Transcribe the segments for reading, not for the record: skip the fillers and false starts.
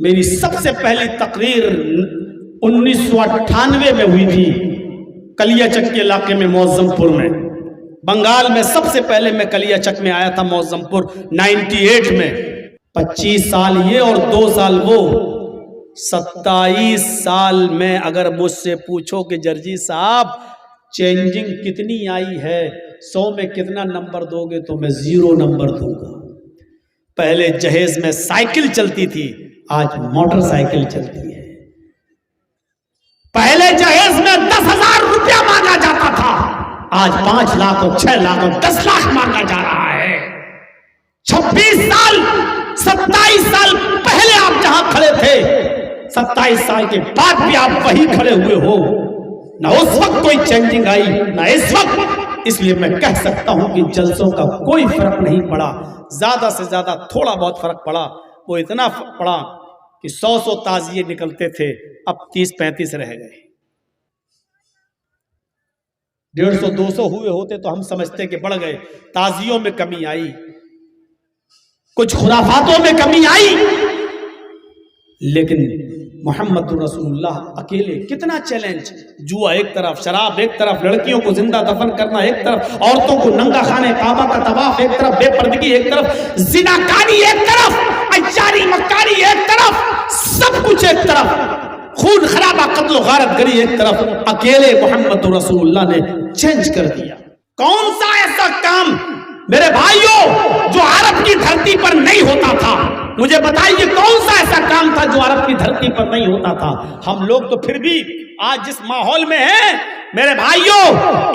میری سب سے پہلی تقریر 1998 میں ہوئی تھی کلیا چک کے علاقے میں معظم پور میں، بنگال میں سب سے پہلے میں کلیا چک میں آیا تھا معظم پور 98 میں۔ 25 سال یہ اور 2 سال وہ، 27 سال میں اگر مجھ سے پوچھو کہ جرجی صاحب چینجنگ کتنی آئی ہے، 100 میں کتنا نمبر دو گے، تو میں 0 نمبر دوں گا۔ پہلے جہیز میں سائیکل چلتی تھی، آج موٹر سائیکل چلتی ہے۔ پہلے جہیز میں 10,000 روپیہ مانگا جاتا تھا، آج 5 لاکھ اور 6 لاکھ اور 10 لاکھ مانگا جا رہا ہے۔ 26 سال 27 سال پہلے آپ جہاں کھڑے تھے، 27 سال کے بعد بھی آپ وہی کھڑے ہوئے ہو۔ نہ اس وقت کوئی چینجنگ آئی نہ اس وقت، اس لیے میں کہہ سکتا ہوں کہ جلسوں کا کوئی فرق نہیں پڑا، زیادہ سے زیادہ تھوڑا بہت فرق پڑا، وہ اتنا پڑا کہ 100 تعزیے نکلتے تھے، اب 30-35 رہ گئے۔ 150-200 ہوئے ہوتے تو ہم سمجھتے کہ بڑھ گئے۔ تعزیوں میں کمی آئی، کچھ خرافاتوں میں کمی آئی، لیکن محمد رسول اللہ اکیلے کتنا چیلنج، جوا ایک طرف، شراب ایک طرف، لڑکیوں کو زندہ دفن کرنا ایک طرف، عورتوں کو ننگا خانے کعبہ کا طواف ایک طرف، بے پردگی ایک طرف، زناکاری ایک طرف، عیاری مکاری ایک طرف، سب کچھ ایک طرف، خون خرابہ قتل و غارت گری ایک طرف، اکیلے محمد رسول اللہ نے چینج کر دیا۔ کون سا ایسا کام میرے بھائیوں جو عرب کی دھرتی پر نہیں ہوتا تھا؟ مجھے بتائیے کون سا ایسا کام تھا جو عرب کی دھرتی پر نہیں ہوتا تھا؟ ہم لوگ تو پھر بھی آج جس ماحول میں ہیں میرے بھائیوں،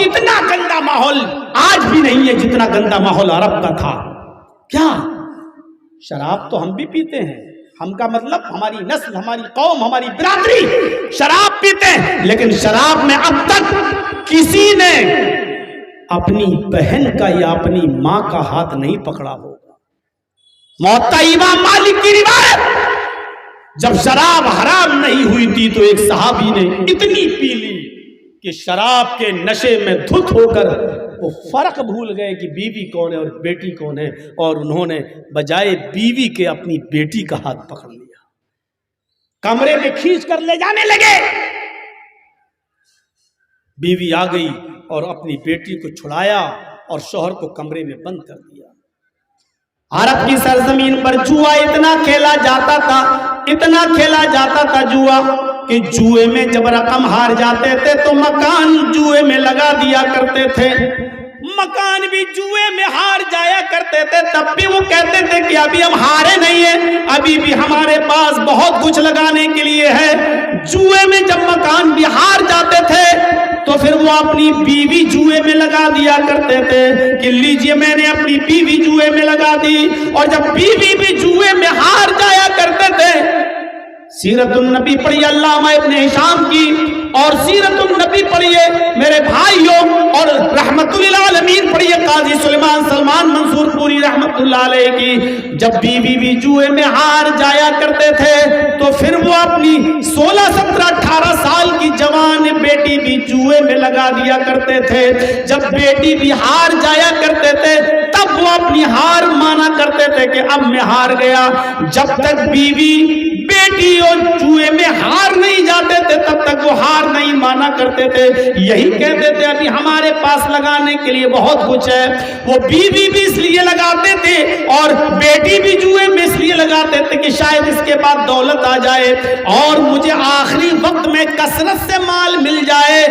اتنا گندا ماحول آج بھی نہیں ہے جتنا گندا ماحول عرب کا تھا۔ کیا شراب تو ہم بھی پیتے ہیں، ہم کا مطلب ہماری نسل، ہماری قوم، ہماری برادری شراب پیتے ہیں، لیکن شراب میں اب تک کسی نے اپنی بہن کا یا اپنی ماں کا ہاتھ نہیں پکڑا ہوگا۔ موطا امام مالک کی روایت، جب شراب حرام نہیں ہوئی تھی تو ایک صحابی نے اتنی پی لی کہ شراب کے نشے میں دھت ہو کر وہ فرق بھول گئے کہ بیوی کون ہے اور بیٹی کون ہے، اور انہوں نے بجائے بیوی کے اپنی بیٹی کا ہاتھ پکڑ لیا، کمرے میں کھینچ کر لے جانے لگے۔ بیوی آ گئی اور اپنی بیٹی کو چھڑایا اور شوہر کو کمرے میں بند کر دیا۔ عرب کی سرزمین پر جوا اتنا کھیلا جاتا تھا، اتنا کھیلا جاتا تھا جوا کہ جوئے میں جب رقم ہار جاتے تھے تو مکان جوئے میں لگا دیا کرتے تھے، مکان بھی جوئے میں ہار جایا کرتے تھے، تب بھی وہ کہتے تھے کہ ابھی ہم ہارے نہیں ہیں، ابھی بھی ہمارے پاس بہت کچھ لگانے کے لیے ہے۔ جوئے میں جب مکان بھی ہار جاتے تھے تو پھر وہ اپنی بیوی جوئے میں لگا دیا کرتے تھے کہ لیجئے میں نے اپنی بیوی جوئے میں لگا دی، اور جب بیوی بھی جوئے میں ہار جایا کرتے تھے، سیرت النبی پڑھیے علامہ ابن ہشام کی، اور سیرت النبی پڑھیے میرے بھائیوں، اور رحمت للعالمین پڑھیے قاضی سلمان منصور پوری رحمت اللہ علیہ کی، جب بیوی بھی جوئے میں ہار جایا کرتے تھے تو پھر وہ اپنی 16 17 18 سال کی جوان بیٹی بھی جوئے میں لگا دیا کرتے تھے۔ جب بیٹی بھی ہار جایا کرتے تھے تب وہ اپنی ہار مانا کرتے تھے کہ اب میں ہار گیا۔ جب تک بیوی بیٹی اور جوئے میں ہار نہیں جاتے تھے تب تک وہ ہار نہیں مانا کرتے تھے، یہی کہتے تھے ابھی ہمارے پاس لگانے کے لیے بہت کچھ ہے۔ وہ بیوی بھی اس لیے لگاتے تھے اور بیٹی بھی جوئے میں اس لیے لگاتے تھے کہ شاید اس کے بعد دولت آ جائے اور مجھے آخری وقت میں کثرت سے مال مل جائے۔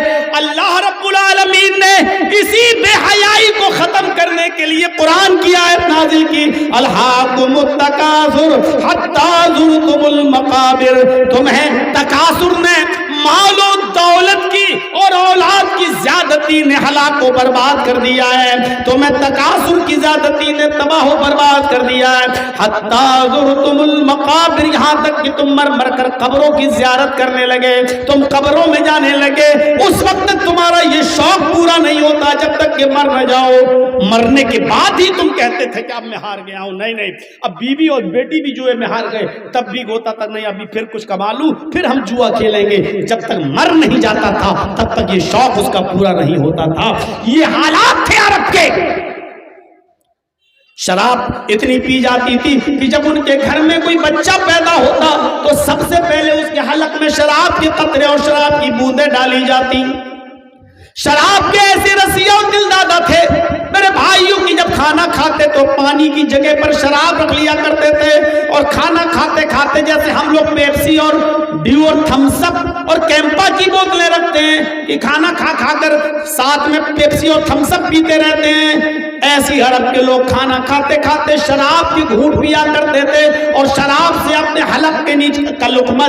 اللہ رب العالمین نے اسی بے حیائی کو ختم کرنے کے لیے قرآن کی آیت نازل کی، الہاکم التکاثر حتی زرتم المقابر، تمہیں تکاثر نے، مال و دولت کی اور اولاد کی زیادتی نے ہلاک و برباد کر دیا ہے، تمہیں تکاثر کی زیادتی نے تباہ و برباد کر دیا ہے۔ حتی زرتم المقابر، یہاں تک کہ تم مر مر کر قبروں کی زیارت کرنے لگے، تم قبروں میں جانے لگے، اس وقت تک تمہارا یہ شوق پورا نہیں ہوتا جب تک کہ مر نہ جاؤ، مرنے کے بعد ہی تم کہتے تھے کہ اب میں ہار گیا ہوں۔ نہیں، اب بیوی اور بیٹی بھی جوئے میں ہار گئے تب بھی ہوتا تک نہیں، ابھی پھر کچھ کما لوں پھر ہم جوا کھیلیں گے، جب تک مر نہیں جاتا تھا تب تک یہ شوق اس کا پورا نہیں ہوتا تھا۔ یہ حالات تھے عرب کے۔ شراب اتنی پی جاتی تھی کہ جب ان کے گھر میں کوئی بچہ پیدا ہوتا تو سب سے پہلے اس کے حلق میں شراب کے قطرے اور شراب کی بوندیں ڈالی جاتی. شراب کے ایسے رسیا اور دل دادا تھے میرے بھائیوں کی جب کھانا کھاتے تو پانی کی جگہ پر شراب رکھ لیا کرتے تھے, اور کھانا کھاتے کھاتے جیسے ہم لوگ پیپسی اور ڈیو اور تھمس اپ اور کیمپا کی بوتلیں رکھتے ہیں کہ کھانا کھا کھا کر ساتھ میں پیپسی اور تھمس اپ پیتے رہتے ہیں, ایسی عرب کے لوگ کھانا کھاتے کھاتے شراب کی گھونٹ پیا کرتے تھے اور شراب سے اپنے حلق کے نیچے کا لقمہ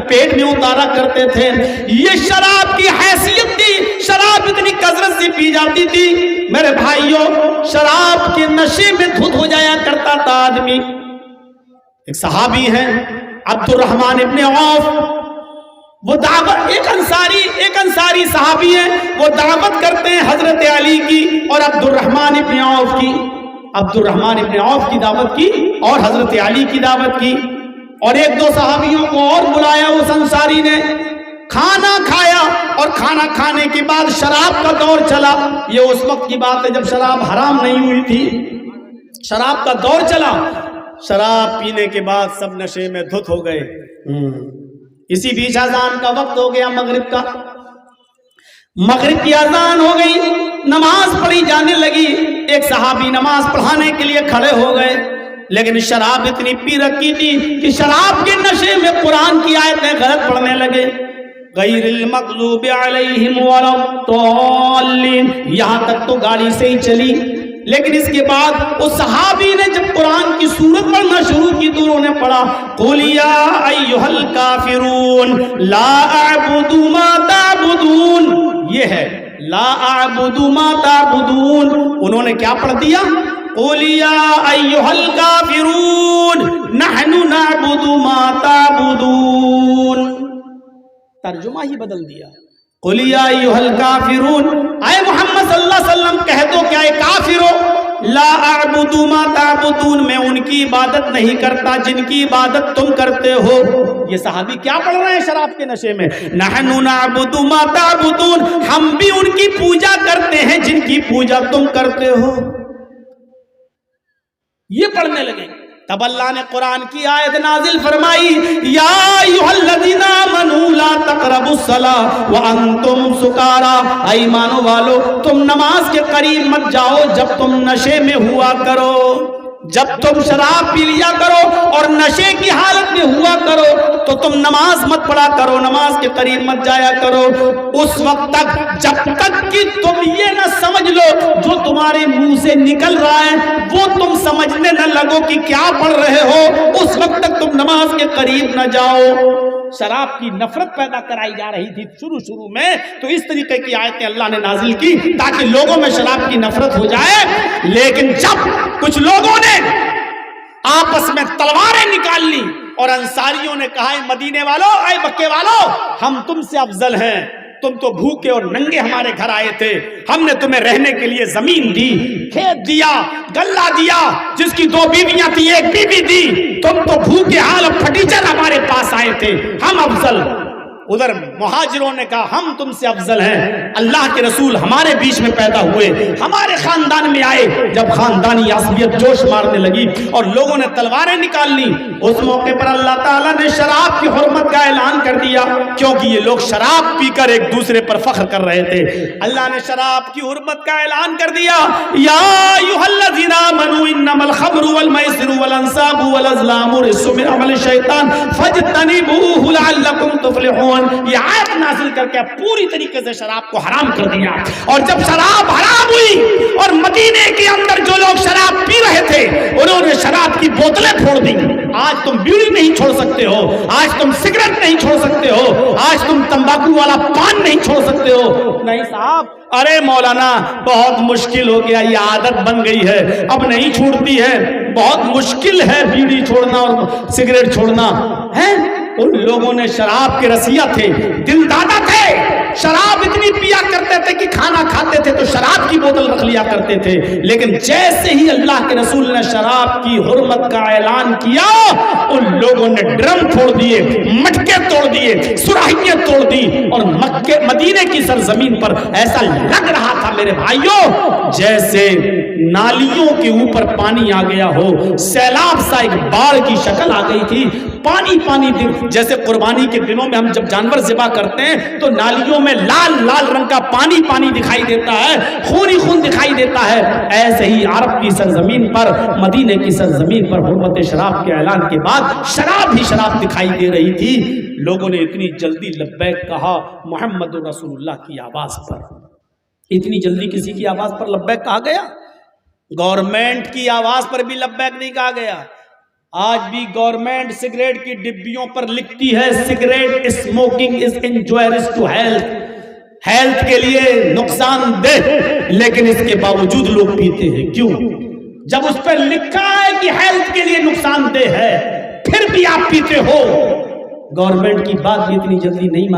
پیٹ میں اتارا کرتے تھے. یہ شراب کی حیثیت تھی, شراب اتنی کثرت سے پی جاتی تھی میرے بھائیوں, شراب کے نشے میں دھت ہو جایا کرتا تھا آدمی. ایک صحابی ہیں عبد الرحمن ابن عوف, وہ دعوت ایک انصاری صحابی ہیں, وہ دعوت کرتے ہیں حضرت علی کی اور عبد الرحمن ابن عوف کی. عبد الرحمن ابن عوف کی دعوت کی اور حضرت علی کی دعوت کی, اور ایک دو صحابیوں کو اور بلایا. اس انصاری نے کھانا کھایا اور کھانا کھانے کے بعد شراب کا دور چلا. یہ اس وقت کی بات ہے جب شراب حرام نہیں ہوئی تھی. شراب کا دور چلا, شراب پینے کے بعد سب نشے میں دھت ہو گئے. اسی بیچ اذان کا وقت ہو گیا مغرب کا, مغرب کی اذان ہو گئی, نماز پڑھی جانے لگی. ایک صحابی نماز پڑھانے کے لیے کھڑے ہو گئے, لیکن شراب اتنی پی رکھی تھی کہ شراب کے نشے میں قرآن کی آیتیں غلط پڑھنے لگے. غیر المغضوب علیہم ولا الضالین, یہاں تک تو گاڑی سے ہی چلی. لیکن اس کے بعد اس صحابی نے جب قرآن کی سورت پڑھنا شروع کی تو انہوں نے پڑھا قُلْ يَا أَيُّهَا الْكَافِرُونَ لَا أَعْبُدُ مَا تَعْبُدُونَ. یہ ہے لَا أَعْبُدُ مَا تَعْبُدُونَ. انہوں نے کیا پڑھ دیا قُلْ يَا أَيُّهَا الْكَافِرُونَ نَحْنُ نَعْبُدُ مَا تَعْبُدُونَ. ترجمہ ہی بدل دیا. قُلْ يَا أَيُّهَا الْكَافِرُونَ, اے محمد صلی اللہ علیہ وسلم کہہ دو کیا اے کافرو, لا اعبد ما تعبدون, میں ان کی عبادت نہیں کرتا جن کی عبادت تم کرتے ہو. یہ صحابی کیا پڑھ رہے ہیں شراب کے نشے میں؟ نحن نعبد ما تعبدون, ہم بھی ان کی پوجا کرتے ہیں جن کی پوجا تم کرتے ہو. یہ پڑھنے لگے. تب اللہ نے قرآن کی آیت نازل فرمائی یا ایھا الذین آمنوا لا تقربوا الصلاۃ وانتم سکارا, اے ایمان والو تم نماز کے قریب مت جاؤ جب تم نشے میں ہوا کرو. جب تم شراب پی لیا کرو اور نشے کی حالت میں ہوا کرو تو تم نماز مت پڑھا کرو, نماز کے قریب مت جایا کرو اس وقت تک جب تک کہ تم یہ نہ سمجھ لو جو تمہارے منہ سے نکل رہا ہے وہ تم سمجھنے نہ لگو کہ کیا پڑھ رہے ہو, اس وقت تک تم نماز کے قریب نہ جاؤ. شراب کی نفرت پیدا کرائی جا رہی تھی شروع میں, تو اس طریقے کی آیتیں اللہ نے نازل کی تاکہ لوگوں میں شراب کی نفرت ہو جائے. لیکن جب کچھ لوگوں نے آپس میں تلواریں نکال لی اور انصاریوں نے کہا اے مدینے والو, اے مکے والو, ہم تم سے افضل ہیں, تم تو بھوکے اور ننگے ہمارے گھر آئے تھے, ہم نے تمہیں رہنے کے لیے زمین دی, کھیت دیا, غلہ دیا, جس کی 2 بیویاں تھی 1 بیوی دی, تم تو بھوکے حال اور پھٹیچر ہمارے پاس آئے تھے, ہم افضل. ادھر مہاجروں نے کہا ہم تم سے افضل ہیں, اللہ کے رسول ہمارے بیچ میں پیدا ہوئے, ہمارے خاندان میں آئے. جب خاندانی عصبیت جوش مارنے لگی اور لوگوں نے تلواریں نکال لی, اس موقع پر اللہ تعالیٰ نے شراب کی حرمت کا اعلان کر دیا, کیونکہ یہ لوگ شراب پی کر ایک دوسرے پر فخر کر رہے تھے. اللہ نے شراب کی حرمت کا اعلان کر دیا یا ایھا الذین آمنوا انما الخمر والمیسر والانصاب والازلام رجس من عمل الشیطان فاجتنبوه لعلکم تفلحون. یہ آیت نازل کر کے پوری طریقے سے شراب کو حرام کر دیا. اور جب شراب حرام ہوئی اور مدینے کے اندر جو لوگ شراب پی رہے تھے انہوں نے شراب کی بوتلیں پھوڑ دی. آج تم بیڑی نہیں چھوڑ سکتے ہو, آج تم سگریٹ نہیں چھوڑ سکتے ہو, آج تم تمباکو والا پان نہیں چھوڑ سکتے ہو. نہیں صاحب, ارے مولانا بہت مشکل ہو گیا, یہ عادت بن گئی ہے, اب نہیں چھوڑتی ہے, بہت مشکل ہے بیڑی چھوڑنا اور سگریٹ چھوڑنا ہے. ان لوگوں نے شراب کے رسیا تھے, دل دادا تھے, شراب اتنی پیا کرتے تھے کہ کھانا کھاتے تھے تو شراب کی بوتل رکھ لیا کرتے تھے، لیکن جیسے ہی اللہ کے رسول نے شراب کی حرمت کا اعلان کیا ان لوگوں نے ڈرم توڑ دیے، مٹکے توڑ دیے، سراہیاں توڑ دی، اور مدینے کی سرزمین پر ایسا لگ رہا تھا میرے بھائیوں جیسے نالیوں کے اوپر پانی آ گیا ہو، سیلاب سا ایک باڑ کی شکل آ گئی تھی، پانی پانی جیسے قربانی کے دنوں میں ہم جب جانور ذبح کرتے ہیں تو نالیوں میں لال لال رنگ کا پانی پانی دکھائی دیتا ہے، خون ہی خون دکھائی دیتا ہے، ایسے ہی عرب کی سرزمین پر، مدینے کی سرزمین پر حرمت شراب کے اعلان کے بعد شراب ہی شراب دکھائی دے رہی تھی۔ لوگوں نے اتنی جلدی لبیک کہا محمد رسول اللہ کی آواز پر، اتنی جلدی کسی کی آواز پر لبیک کہا گیا؟ گورنمنٹ کی آواز پر بھی لبیک نہیں کہا گیا۔ آج بھی گورنمنٹ سگریٹ کی ڈبیوں پر لکھتی ہے cigarette smoking is injurious to health کے لیے نقصان دہ، لیکن اس کے باوجود لوگ پیتے ہیں۔ کیوں؟ جب اس پر لکھا ہے کہ ہیلتھ کے لیے نقصان دہ ہے پھر بھی آپ پیتے ہو۔ گورنمنٹ کی بات بھی اتنی جلدی نہیں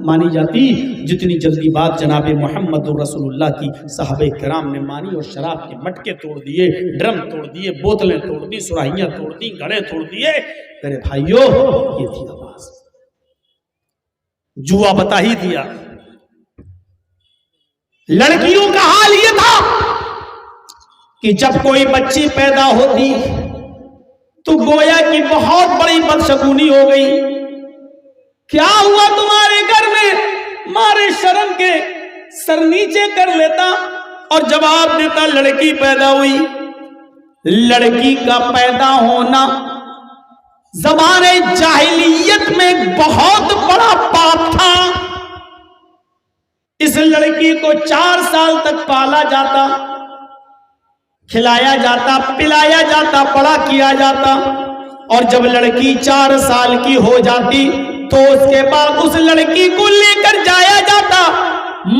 مانی جاتی جتنی جلدی بات جناب محمد رسول اللہ کی صحابہ کرام نے مانی، اور شراب کے مٹکے توڑ دیے، ڈرم توڑ دیے، بوتلیں توڑ دی، سراہیاں توڑ دی، گھڑے توڑ دیے۔ میرے بھائیوں یہ تھی آواز، جوا بتا ہی دیا۔ لڑکیوں کا حال یہ تھا کہ جب کوئی بچی پیدا ہوتی تو گویا کہ بہت بڑی بدشگونی ہو گئی۔ کیا ہوا تمہارے گھر میں؟ مارے شرم کے سر نیچے کر لیتا اور جواب دیتا لڑکی پیدا ہوئی۔ لڑکی کا پیدا ہونا زمانے جاہلیت میں بہت بڑا پاپ تھا۔ اس لڑکی کو 4 سال تک پالا جاتا، کھلایا جاتا، پلایا جاتا، بڑا کیا جاتا، اور جب لڑکی 4 سال کی ہو جاتی تو اس کے بعد اس لڑکی کو لے کر جایا جاتا،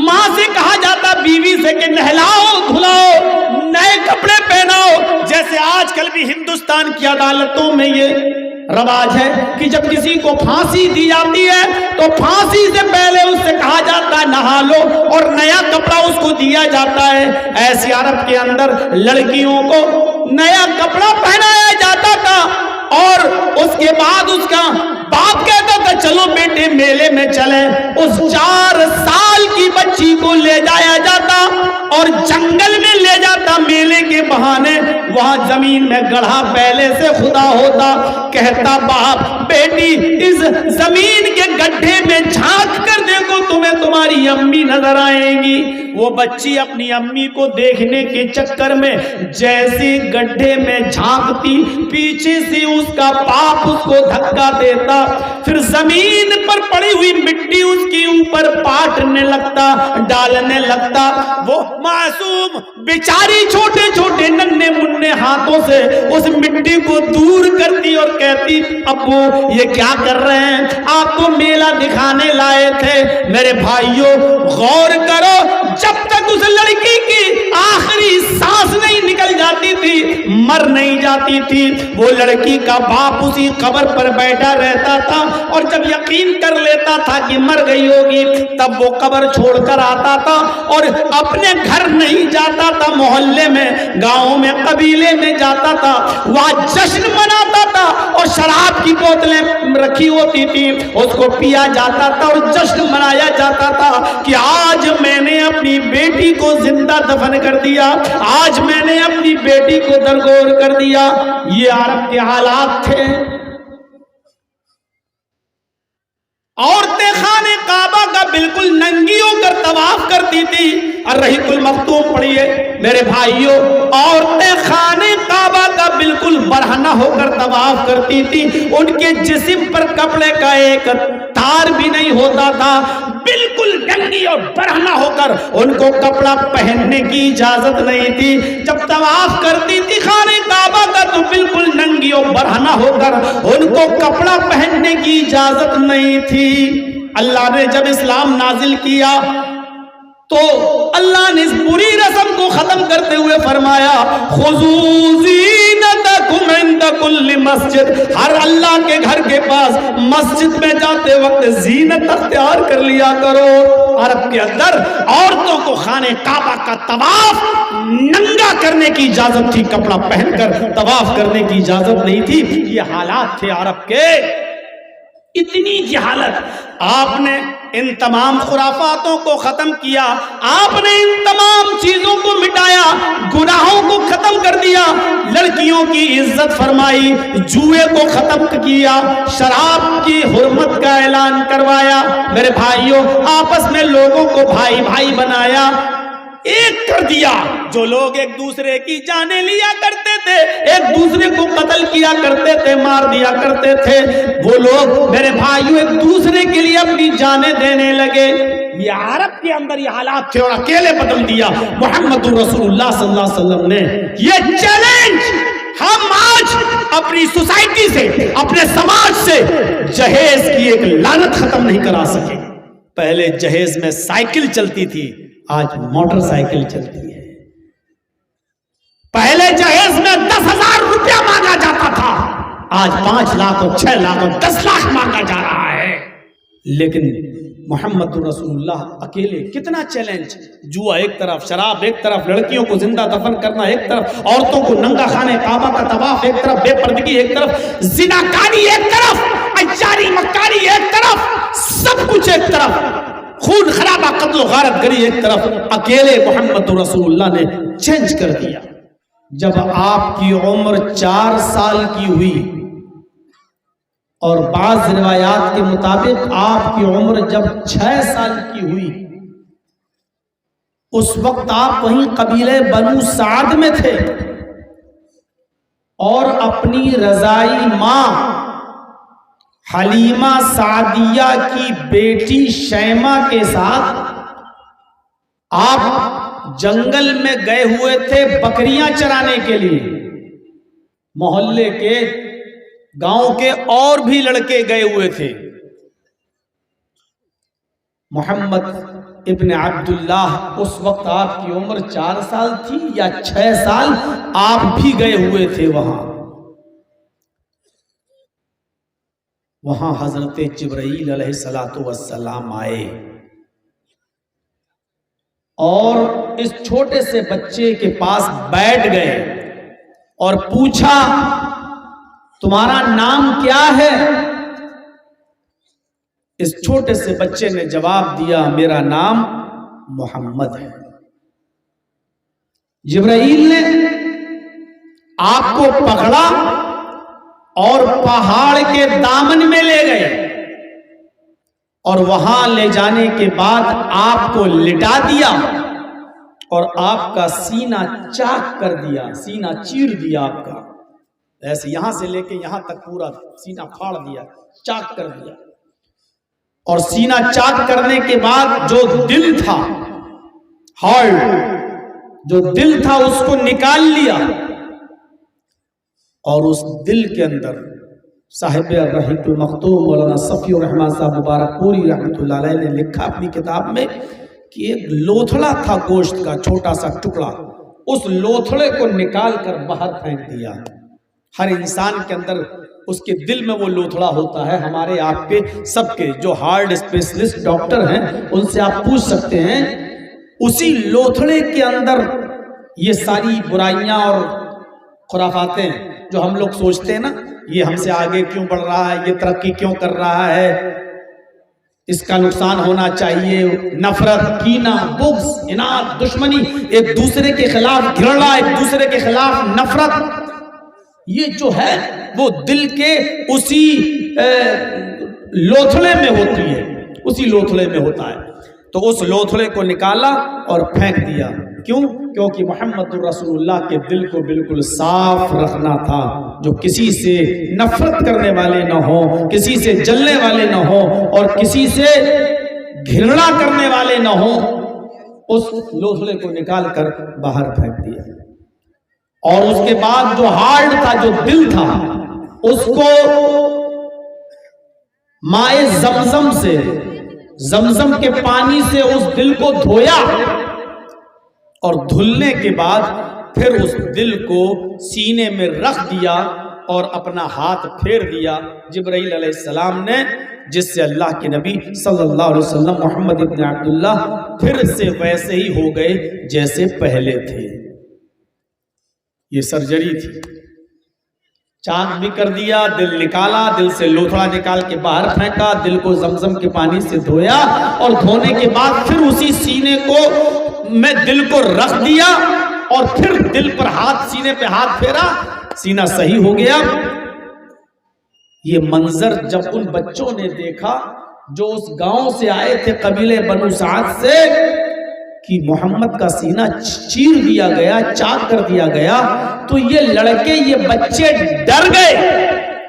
ماں سے کہا جاتا، بیوی سے کہ نہلاؤ دھلاؤ، نئے کپڑے پہناؤ۔ جیسے آج کل بھی ہندوستان کی عدالتوں میں یہ رواج ہے کہ جب کسی کو پھانسی دی جاتی ہے تو پھانسی سے پہلے اس سے کہا جاتا ہے نہا لو، اور نیا کپڑا اس کو دیا جاتا ہے۔ ایسے عرب کے اندر لڑکیوں کو نیا کپڑا پہنایا جاتا تھا، اور اس کے بعد اس کا باپ کہتا تھا چلو بیٹے میلے میں چلیں۔ اس 4 سال کی بچی کو لے جایا جاتا اور جنگل میں لے جاتا میلے کے بہانے، وہاں زمین میں گڑھا پہلے سے خدا ہوتا، کہتا باپ بیٹی اس زمین کے گڈھے میں جھانک کر دیکھو تمہیں تمہاری امی نظر آئیں گی۔ وہ بچی اپنی امی کو دیکھنے کے چکر میں جیسی گڈھے میں جھانکتی، پیچھے سے اس کا باپ اس کو دھکا دیتا، پھر زمین پر پڑی ہوئی مٹی اس کے اوپر پاٹنے لگتا، ڈالنے لگتا۔ وہ معصوم بیچاری چھوٹے چھوٹے ننھے منھے ہاتھوں سے اس مٹی کو دور کرتی اور کہتی ابو یہ کیا کر رہے ہیں؟ آپ کو میلہ دکھانے لائے تھے۔ میرے بھائیوں غور کرو، جب تک اس لڑکی کی آخری سانس نہیں نکل جاتی تھی، مر نہیں جاتی تھی، وہ لڑکی کا باپ اسی قبر پر بیٹھا رہتا تھا، اور جب یقین کر لیتا تھا کہ مر گئی ہوگی تب وہ قبر چھوڑ کر آتا تھا اور اپنے گھر نہیں جاتا تھا، محلے میں، گاؤں میں، قبیلے میں جاتا تھا، وہاں جشن مناتا تھا، اور شراب کی بوتلیں رکھی ہوتی تھی، اس کو پیا جاتا تھا اور جشن منایا جاتا تھا کہ آج میں نے اپنی بیٹی کو زندہ دفن کر دیا، آج میں نے اپنی بیٹی کو درگور کر دیا۔ یہ عرب کے حالات تھے۔ عورتیں خانے کعبہ کا بالکل ننگی ہو کر طواف کرتی تھی۔ الرحیق المختوم پڑھیے میرے بھائیوں، عورتیں خانے کعبہ کا بالکل برہنہ ہو کر طواف کرتی تھی، ان کے جسم پر کپڑے کا ایک تار بھی نہیں ہوتا تھا، بالکل ننگی اور برہنہ ہو کر ان کو کپڑا پہننے کی اجازت نہیں تھی۔ جب طواف کرتی تھی خانے کعبہ کا تو بالکل ننگی اور برہنہ ہو کر ان کو کپڑا پہننے کی اجازت نہیں تھی۔ اللہ نے جب اسلام نازل کیا تو اللہ نے اس بری رسم کو ختم کرتے ہوئے فرمایا خذوا زینتکم عند کل مسجد، ہر اللہ کے گھر کے کے پاس مسجد میں جاتے وقت زینت اختیار کر لیا کرو. عرب کے اندر عورتوں کو خانہ کعبہ کا طواف ننگا کرنے کی اجازت تھی, کپڑا پہن کر طواف کرنے کی اجازت نہیں تھی. یہ حالات تھے عرب کے. اتنی جہالت. آپ نے ان تمام خرافاتوں کو ختم کیا, آپ نے ان تمام چیزوں کو مٹایا, گناہوں کو ختم کر دیا, لڑکیوں کی عزت فرمائی, جوئے کو ختم کیا, شراب کی حرمت کا اعلان کروایا. میرے بھائیوں, آپس میں لوگوں کو بھائی بھائی بنایا, ایک کر دیا. جو لوگ ایک دوسرے کی جانیں لیا کرتے تھے, ایک دوسرے کو قتل کیا کرتے تھے, مار دیا کرتے تھے, وہ لوگ میرے بھائیوں ایک دوسرے کے لیے اپنی جانیں دینے لگے. یہ عرب کے اندر یہ حالات تھے اور اکیلے بدل دیا محمد رسول اللہ صلی اللہ علیہ وسلم نے. یہ چیلنج ہم آج اپنی سوسائٹی سے, اپنے سماج سے جہیز کی ایک لعنت ختم نہیں کرا سکے. پہلے جہیز میں سائیکل چلتی تھی, آج موٹر سائیکل چلتی ہے. پہلے جہیز میں 10,000 روپیہ مانگا جاتا تھا, آج 5 لاکھ اور 6 لاکھ اور 10 لاکھ مانگا جا رہا ہے. لیکن محمد رسول اللہ اکیلے. کتنا چیلنج. جوا ایک طرف, شراب ایک طرف, لڑکیوں کو زندہ دفن کرنا ایک طرف, عورتوں کو ننگا خانہ کعبہ کا طواف ایک طرف, بے پردگی ایک طرف, زناکاری ایک طرف, عیاری مکاری ایک طرف, سب کچھ ایک طرف, خون خرابہ قتل و غارت گری ایک طرف. اکیلے محمد رسول اللہ نے چینج کر دیا. جب آپ کی عمر 4 سال کی ہوئی, اور بعض روایات کے مطابق آپ کی عمر جب 6 سال کی ہوئی, اس وقت آپ وہیں قبیلہ بنو سعد میں تھے, اور اپنی رضائی ماں حلیمہ سعدیہ کی بیٹی شیمہ کے ساتھ آپ جنگل میں گئے ہوئے تھے بکریاں چرانے کے لیے. محلے کے, گاؤں کے اور بھی لڑکے گئے ہوئے تھے. محمد ابن عبداللہ, اس وقت آپ کی عمر 4 سال تھی یا 6 سال, آپ بھی گئے ہوئے تھے وہاں حضرت جبرائیل علیہ السلام آئے اور اس چھوٹے سے بچے کے پاس بیٹھ گئے اور پوچھا, تمہارا نام کیا ہے؟ اس چھوٹے سے بچے نے جواب دیا, میرا نام محمد ہے. جبرائیل نے آپ کو پکڑا اور پہاڑ کے دامن میں لے گئے, اور وہاں لے جانے کے بعد آپ کو لٹا دیا اور آپ کا سینہ چاک کر دیا, سینہ چیر دیا آپ کا, ایسے یہاں سے لے کے یہاں تک پورا سینہ پھاڑ دیا, چاک کر دیا. اور سینہ چاک کرنے کے بعد جو دل تھا, ہارٹ جو دل تھا, اس کو نکال لیا, اور اس دل کے اندر صاحب الرحیق المختوم مولانا صفی الرحمن صاحب مبارک پوری رحمۃ اللہ علیہ نے لکھا اپنی کتاب میں کہ ایک لوتھڑا تھا گوشت کا, چھوٹا سا ٹکڑا, اس لوتھڑے کو نکال کر باہر پھینک دیا. ہر انسان کے اندر اس کے دل میں وہ لوتھڑا ہوتا ہے, ہمارے آپ کے سب کے جو ہارٹ اسپیشلسٹ ڈاکٹر ہیں ان سے آپ پوچھ سکتے ہیں, اسی لوتھڑے کے اندر یہ ساری برائیاں اور خرافاتیں جو ہم لوگ سوچتے ہیں نا, یہ ہم سے آگے کیوں بڑھ رہا ہے, یہ ترقی کیوں کر رہا ہے, اس کا نقصان ہونا چاہیے, نفرت, کینہ, بغض, اناد, دشمنی, ایک دوسرے کے خلاف گھرنا, ایک دوسرے کے خلاف نفرت, یہ جو ہے وہ دل کے اسی لوتھڑے میں ہوتی ہے, اسی لوتھڑے میں ہوتا ہے. تو اس لوتھڑے کو نکالا اور پھینک دیا. کیوں؟ کیونکہ محمد رسول اللہ کے دل کو بالکل صاف رکھنا تھا, جو کسی سے نفرت کرنے والے نہ ہوں, کسی سے جلنے والے نہ ہوں, اور کسی سے گھرنا کرنے والے نہ ہوں. اس لوتھڑے کو نکال کر باہر پھینک دیا. اور اس کے بعد جو ہارٹ تھا, جو دل تھا, اس کو مائے زمزم سے, زمزم کے پانی سے اس دل کو دھویا, اور دھلنے کے بعد پھر اس دل کو سینے میں رکھ دیا اور اپنا ہاتھ پھیر دیا جبرائیل علیہ السلام نے، جس سے اللہ کے نبی صلی اللہ علیہ وسلم محمد ابن عبداللہ پھر سے ویسے ہی ہو گئے جیسے پہلے تھے۔ یہ سرجری تھی، چاک بھی کر دیا، دل نکالا، دل سے لوتھڑا نکال کے باہر پھینکا، دل کو زمزم کے پانی سے دھویا، اور دھونے کے بعد پھر اسی سینے کو میں دل کو رکھ دیا، اور پھر دل پر ہاتھ، سینے پہ ہاتھ پھیرا، سینہ صحیح ہو گیا۔ یہ منظر جب ان بچوں نے دیکھا جو اس گاؤں سے آئے تھے قبیلے بنو سعد سے، کہ محمد کا سینہ چیر دیا گیا، چاک کر دیا گیا، تو یہ لڑکے، یہ بچے ڈر گئے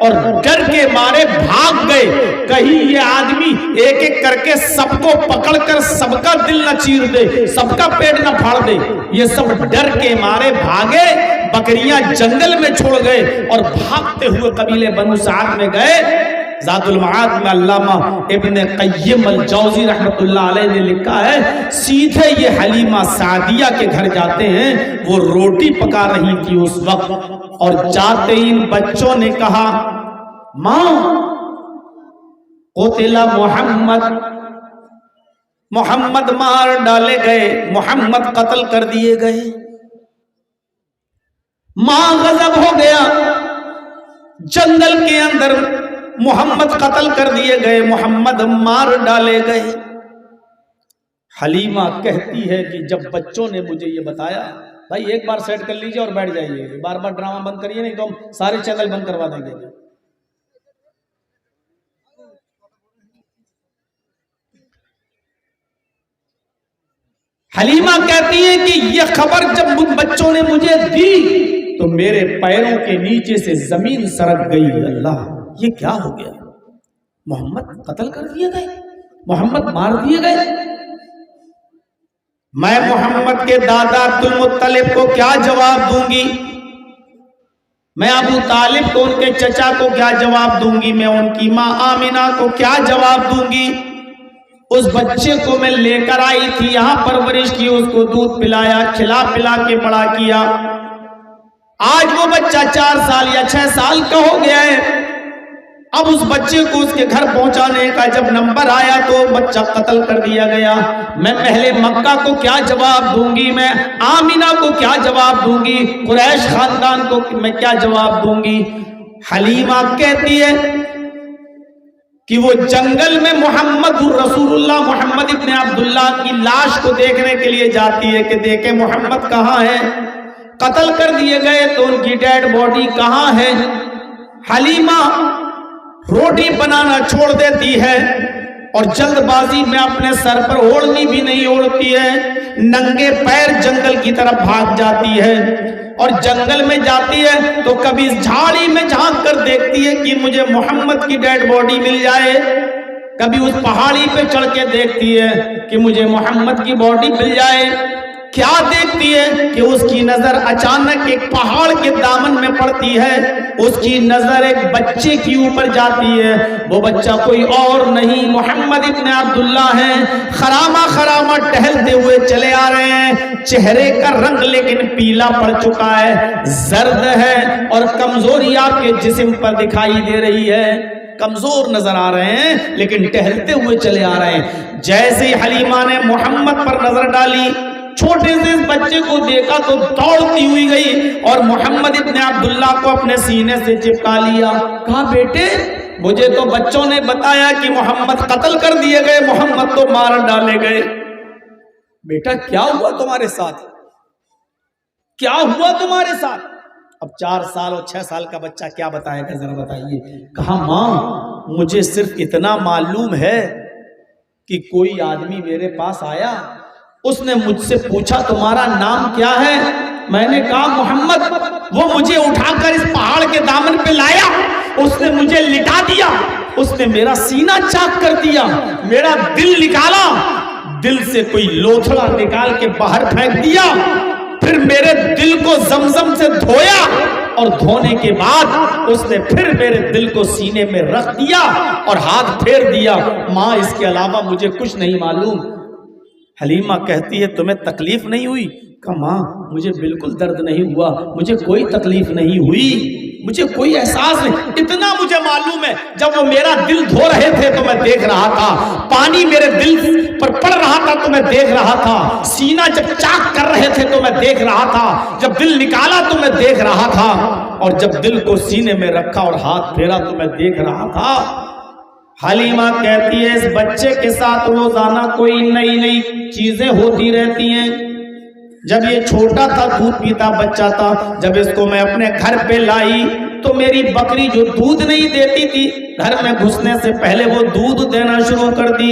اور ڈر کے مارے بھاگ گئے، کہیں یہ آدمی ایک ایک کر کے سب کو پکڑ کر سب کا دل نہ چیر دے، سب کا پیٹ نہ پھاڑ دے۔ یہ سب ڈر کے مارے بھاگے، بکریاں جنگل میں چھوڑ گئے اور بھاگتے ہوئے قبیلے بنو سعد میں گئے۔ زاد المعاد میں علامہ ابن قیم الجوزی رحمت اللہ علیہ نے لکھا ہے، سیدھے یہ حلیمہ سعدیہ کے گھر جاتے ہیں، وہ روٹی پکا رہی تھی اس وقت، اور جاتے ہی ان بچوں نے کہا، ماں قتل محمد، محمد مار ڈالے گئے، محمد قتل کر دیے گئے۔ ماں غضب ہو گیا، جنگل کے اندر محمد قتل کر دیے گئے، محمد مار ڈالے گئے۔ حلیمہ کہتی ہے کہ جب بچوں نے مجھے یہ بتایا، بھائی ایک بار سیٹ کر لیجئے اور بیٹھ جائیے، بار بار ڈرامہ بند کریے، نہیں تو ہم سارے چینل بند کروا دیں گے۔ حلیمہ کہتی ہے کہ یہ خبر جب بچوں نے مجھے دی تو میرے پیروں کے نیچے سے زمین سرک گئی۔ اللہ، یہ کیا ہو گیا؟ محمد قتل کر دیے گئے، محمد مار دیے گئے۔ میں محمد کے دادا عبد المطلب کو کیا جواب دوں گی؟ میں ابو طالب کو، ان کے چچا کو کیا جواب دوں گی؟ میں ان کی ماں آمینہ کو کیا جواب دوں گی؟ اس بچے کو میں لے کر آئی تھی، یہاں پرورش کی، اس کو دودھ پلایا، کھلا پلا کے بڑا کیا۔ آج وہ بچہ 4 سال یا 6 سال کا ہو گیا ہے۔ اب اس بچے کو اس کے گھر پہنچانے کا جب نمبر آیا تو بچہ قتل کر دیا گیا۔ میں پہلے مکہ کو کیا جواب دوں گی؟ میں آمینہ کو کیا جواب دوں گی؟ قریش خاندان کو میں کیا جواب دوں گی؟ حلیمہ کہتی ہے کہ وہ جنگل میں محمد رسول اللہ، محمد ابن عبداللہ کی لاش کو دیکھنے کے لیے جاتی ہے کہ دیکھیں محمد کہاں ہے، قتل کر دیے گئے تو ان کی ڈیڈ باڈی کہاں ہے۔ حلیمہ روٹی بنانا چھوڑ دیتی ہے اور جلد بازی میں اپنے سر پر اوڑھنی بھی نہیں اوڑھتی ہے، ننگے پیر جنگل کی طرف بھاگ جاتی ہے، اور جنگل میں جاتی ہے تو کبھی جھاڑی میں جھانک کر دیکھتی ہے کہ مجھے محمد کی ڈیڈ باڈی مل جائے، کبھی اس پہاڑی پہ چڑھ کے دیکھتی ہے کہ مجھے محمد کی باڈی مل جائے۔ کیا دیکھتی ہے کہ اس کی نظر اچانک ایک پہاڑ کے دامن میں پڑتی ہے، اس کی نظر ایک بچے کی اوپر جاتی ہے، وہ بچہ کوئی اور نہیں محمد ابن عبداللہ ہے۔ خرامہ خرامہ ٹہلتے ہوئے چلے آ رہے ہیں، چہرے کا رنگ لیکن پیلا پڑ چکا ہے، زرد ہے، اور کمزوری آپ کے جسم پر دکھائی دے رہی ہے، کمزور نظر آ رہے ہیں لیکن ٹہلتے ہوئے چلے آ رہے ہیں۔ جیسے حلیمہ نے محمد پر نظر ڈالی، چھوٹے سے اس بچے کو دیکھا تو دوڑتی ہوئی گئی اور محمد ابن عبداللہ کو اپنے سینے سے چپکا لیا۔ کہا بیٹے مجھے تو بچوں نے بتایا کہ محمد قتل کر دیے گئے، محمد تو مار ڈالے گئے، بیٹا کیا ہوا تمہارے ساتھ، کیا ہوا تمہارے ساتھ؟ اب 4 سال اور 6 سال کا بچہ کیا بتائے گا، ذرا بتائیے۔ کہا ماں مجھے صرف اتنا معلوم ہے کہ کوئی آدمی میرے پاس آیا، اس نے مجھ سے پوچھا تمہارا نام کیا ہے؟ میں نے کہا محمد۔ وہ مجھے اٹھا کر اس پہاڑ کے دامن پہ لایا، اس نے مجھے لٹا دیا، اس نے میرا سینہ چاک کر دیا، میرا دل نکالا، دل سے کوئی لوتھڑا نکال کے باہر پھینک دیا، پھر میرے دل کو زمزم سے دھویا، اور دھونے کے بعد اس نے پھر میرے دل کو سینے میں رکھ دیا اور ہاتھ پھیر دیا۔ ماں اس کے علاوہ مجھے کچھ نہیں معلوم۔ حلیمہ کہتی ہے تمہیں تکلیف نہیں ہوئی؟ کہا ماں مجھے بالکل درد نہیں ہوا، مجھے کوئی تکلیف نہیں ہوئی، مجھے کوئی احساس نہیں، اتنا مجھے معلوم ہے جب وہ میرا دل دھو رہے تھے تو میں دیکھ رہا تھا، پانی میرے دل پر پڑ رہا تھا تو میں دیکھ رہا تھا، سینہ جب چاک کر رہے تھے تو میں دیکھ رہا تھا، جب دل نکالا تو میں دیکھ رہا تھا، اور جب دل کو سینے میں رکھا اور ہاتھ پھیرا تو میں دیکھ رہا تھا۔ حلیمہ کہتی ہے اس بچے کے ساتھ روزانہ کوئی نئی نئی چیزیں ہوتی رہتی ہیں۔ جب یہ چھوٹا تھا دودھ پیتا بچہ تھا، جب اس کو میں اپنے گھر پہ لائی تو میری بکری جو دودھ نہیں دیتی تھی گھر میں گھسنے سے پہلے وہ دودھ دینا شروع کر دی۔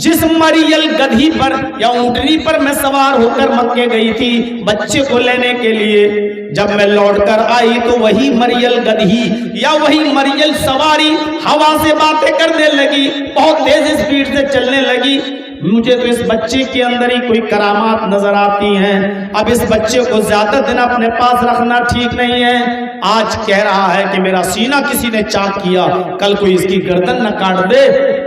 جس مریل گدھی پر یا اونٹنی پر میں سوار ہو کر مکے گئی تھی بچے کو لینے کے لیے، جب میں لوٹ کر آئی تو وہی مریل گدھی یا وہی مریل سواری ہوا سے باتیں کرنے لگی، بہت تیز اسپیڈ سے چلنے لگی۔ مجھے تو اس بچے کے اندر ہی کوئی کرامات نظر آتی ہیں، اب اس بچے کو زیادہ دن اپنے پاس رکھنا ٹھیک نہیں ہے۔ آج کہہ رہا ہے کہ میرا سینہ کسی نے چاک کیا، کل کوئی اس کی گردن نہ کاٹ دے،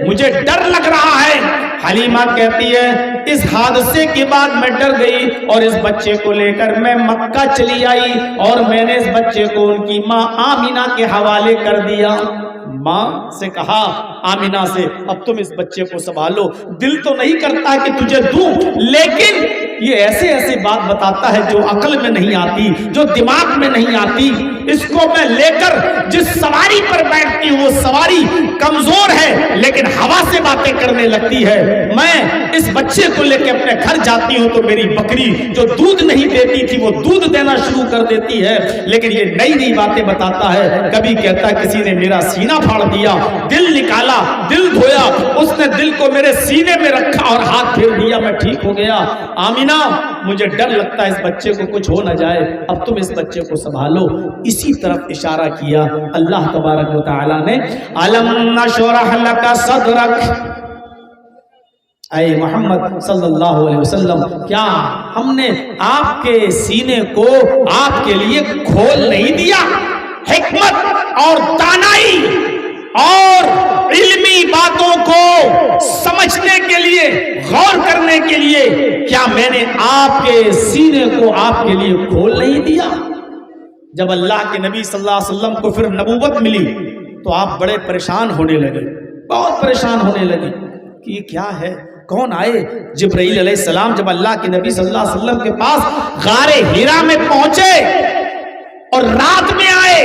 مجھے ڈر لگ رہا ہے۔ حلیمہ کہتی ہے اس حادثے کے بعد میں ڈر گئی اور اس بچے کو لے کر میں مکہ چلی آئی اور میں نے اس بچے کو ان کی ماں آمینہ کے حوالے کر دیا۔ ماں سے کہا آمینہ سے اب تم اس بچے کو سنبھالو، دل تو نہیں کرتا کہ تجھے دوں، لیکن یہ ایسے ایسے بات بتاتا ہے جو عقل میں نہیں آتی، جو دماغ میں نہیں آتی، اس کو میں لے کر جس سواری پر بیٹھتی ہوں وہ سواری کمزور ہے لیکن ہوا سے باتیں کرنے لگتی ہے، میں اس بچے کو لے کے اپنے گھر جاتی ہوں تو میری بکری جو دودھ نہیں دیتی تھی وہ دودھ دینا شروع کر دیتی ہے، لیکن یہ نئی نئی باتیں بتاتا ہے۔ کبھی کہتا کسی نے میرا سینہ پھاڑ دیا، دل نکالا، دل دھویا، اس نے دل کو میرے سینے میں رکھا اور ہاتھ پھیر دیا، میں ٹھیک ہو گیا۔ آمینہ مجھے ڈر لگتا ہے اس بچے کو کچھ ہو نہ جائے، اب تم اس بچے کو سنبھالو۔ اسی طرف اشارہ کیا اللہ تبارک و تعالی نے، الم نشرح لک صدرک، اے محمد صلی اللہ علیہ وسلم کیا ہم نے آپ کے سینے کو آپ کے لیے کھول نہیں دیا؟ حکمت اور دانائی اور علمی باتوں کو سمجھنے کے لیے، غور کرنے کے لیے کیا میں نے آپ کے سینے کو آپ کے لیے کھول نہیں دیا؟ جب اللہ کے نبی صلی اللہ علیہ وسلم کو پھر نبوت ملی تو آپ بڑے پریشان ہونے لگے، بہت پریشان ہونے لگے کہ یہ کیا ہے، کون آئے؟ جبرائیل علیہ السلام جب اللہ کے نبی صلی اللہ علیہ وسلم کے پاس غار حرا میں پہنچے اور رات میں آئے،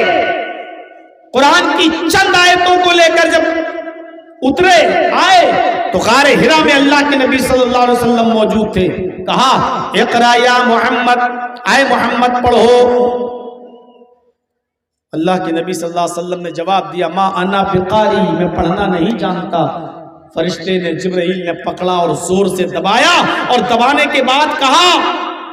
قرآن کی چند آیتوں کو لے کر جب اترے آئے تو غار حرا میں اللہ کے نبی صلی اللہ علیہ وسلم موجود تھے۔ کہا اقرا یا محمد، اے محمد پڑھو۔ اللہ کے نبی صلی اللہ علیہ وسلم نے جواب دیا ما انا بقاری، میں پڑھنا نہیں جانتا۔ فرشتے نے جبرائیل نے پکڑا اور زور سے دبایا اور دبانے کے بعد کہا،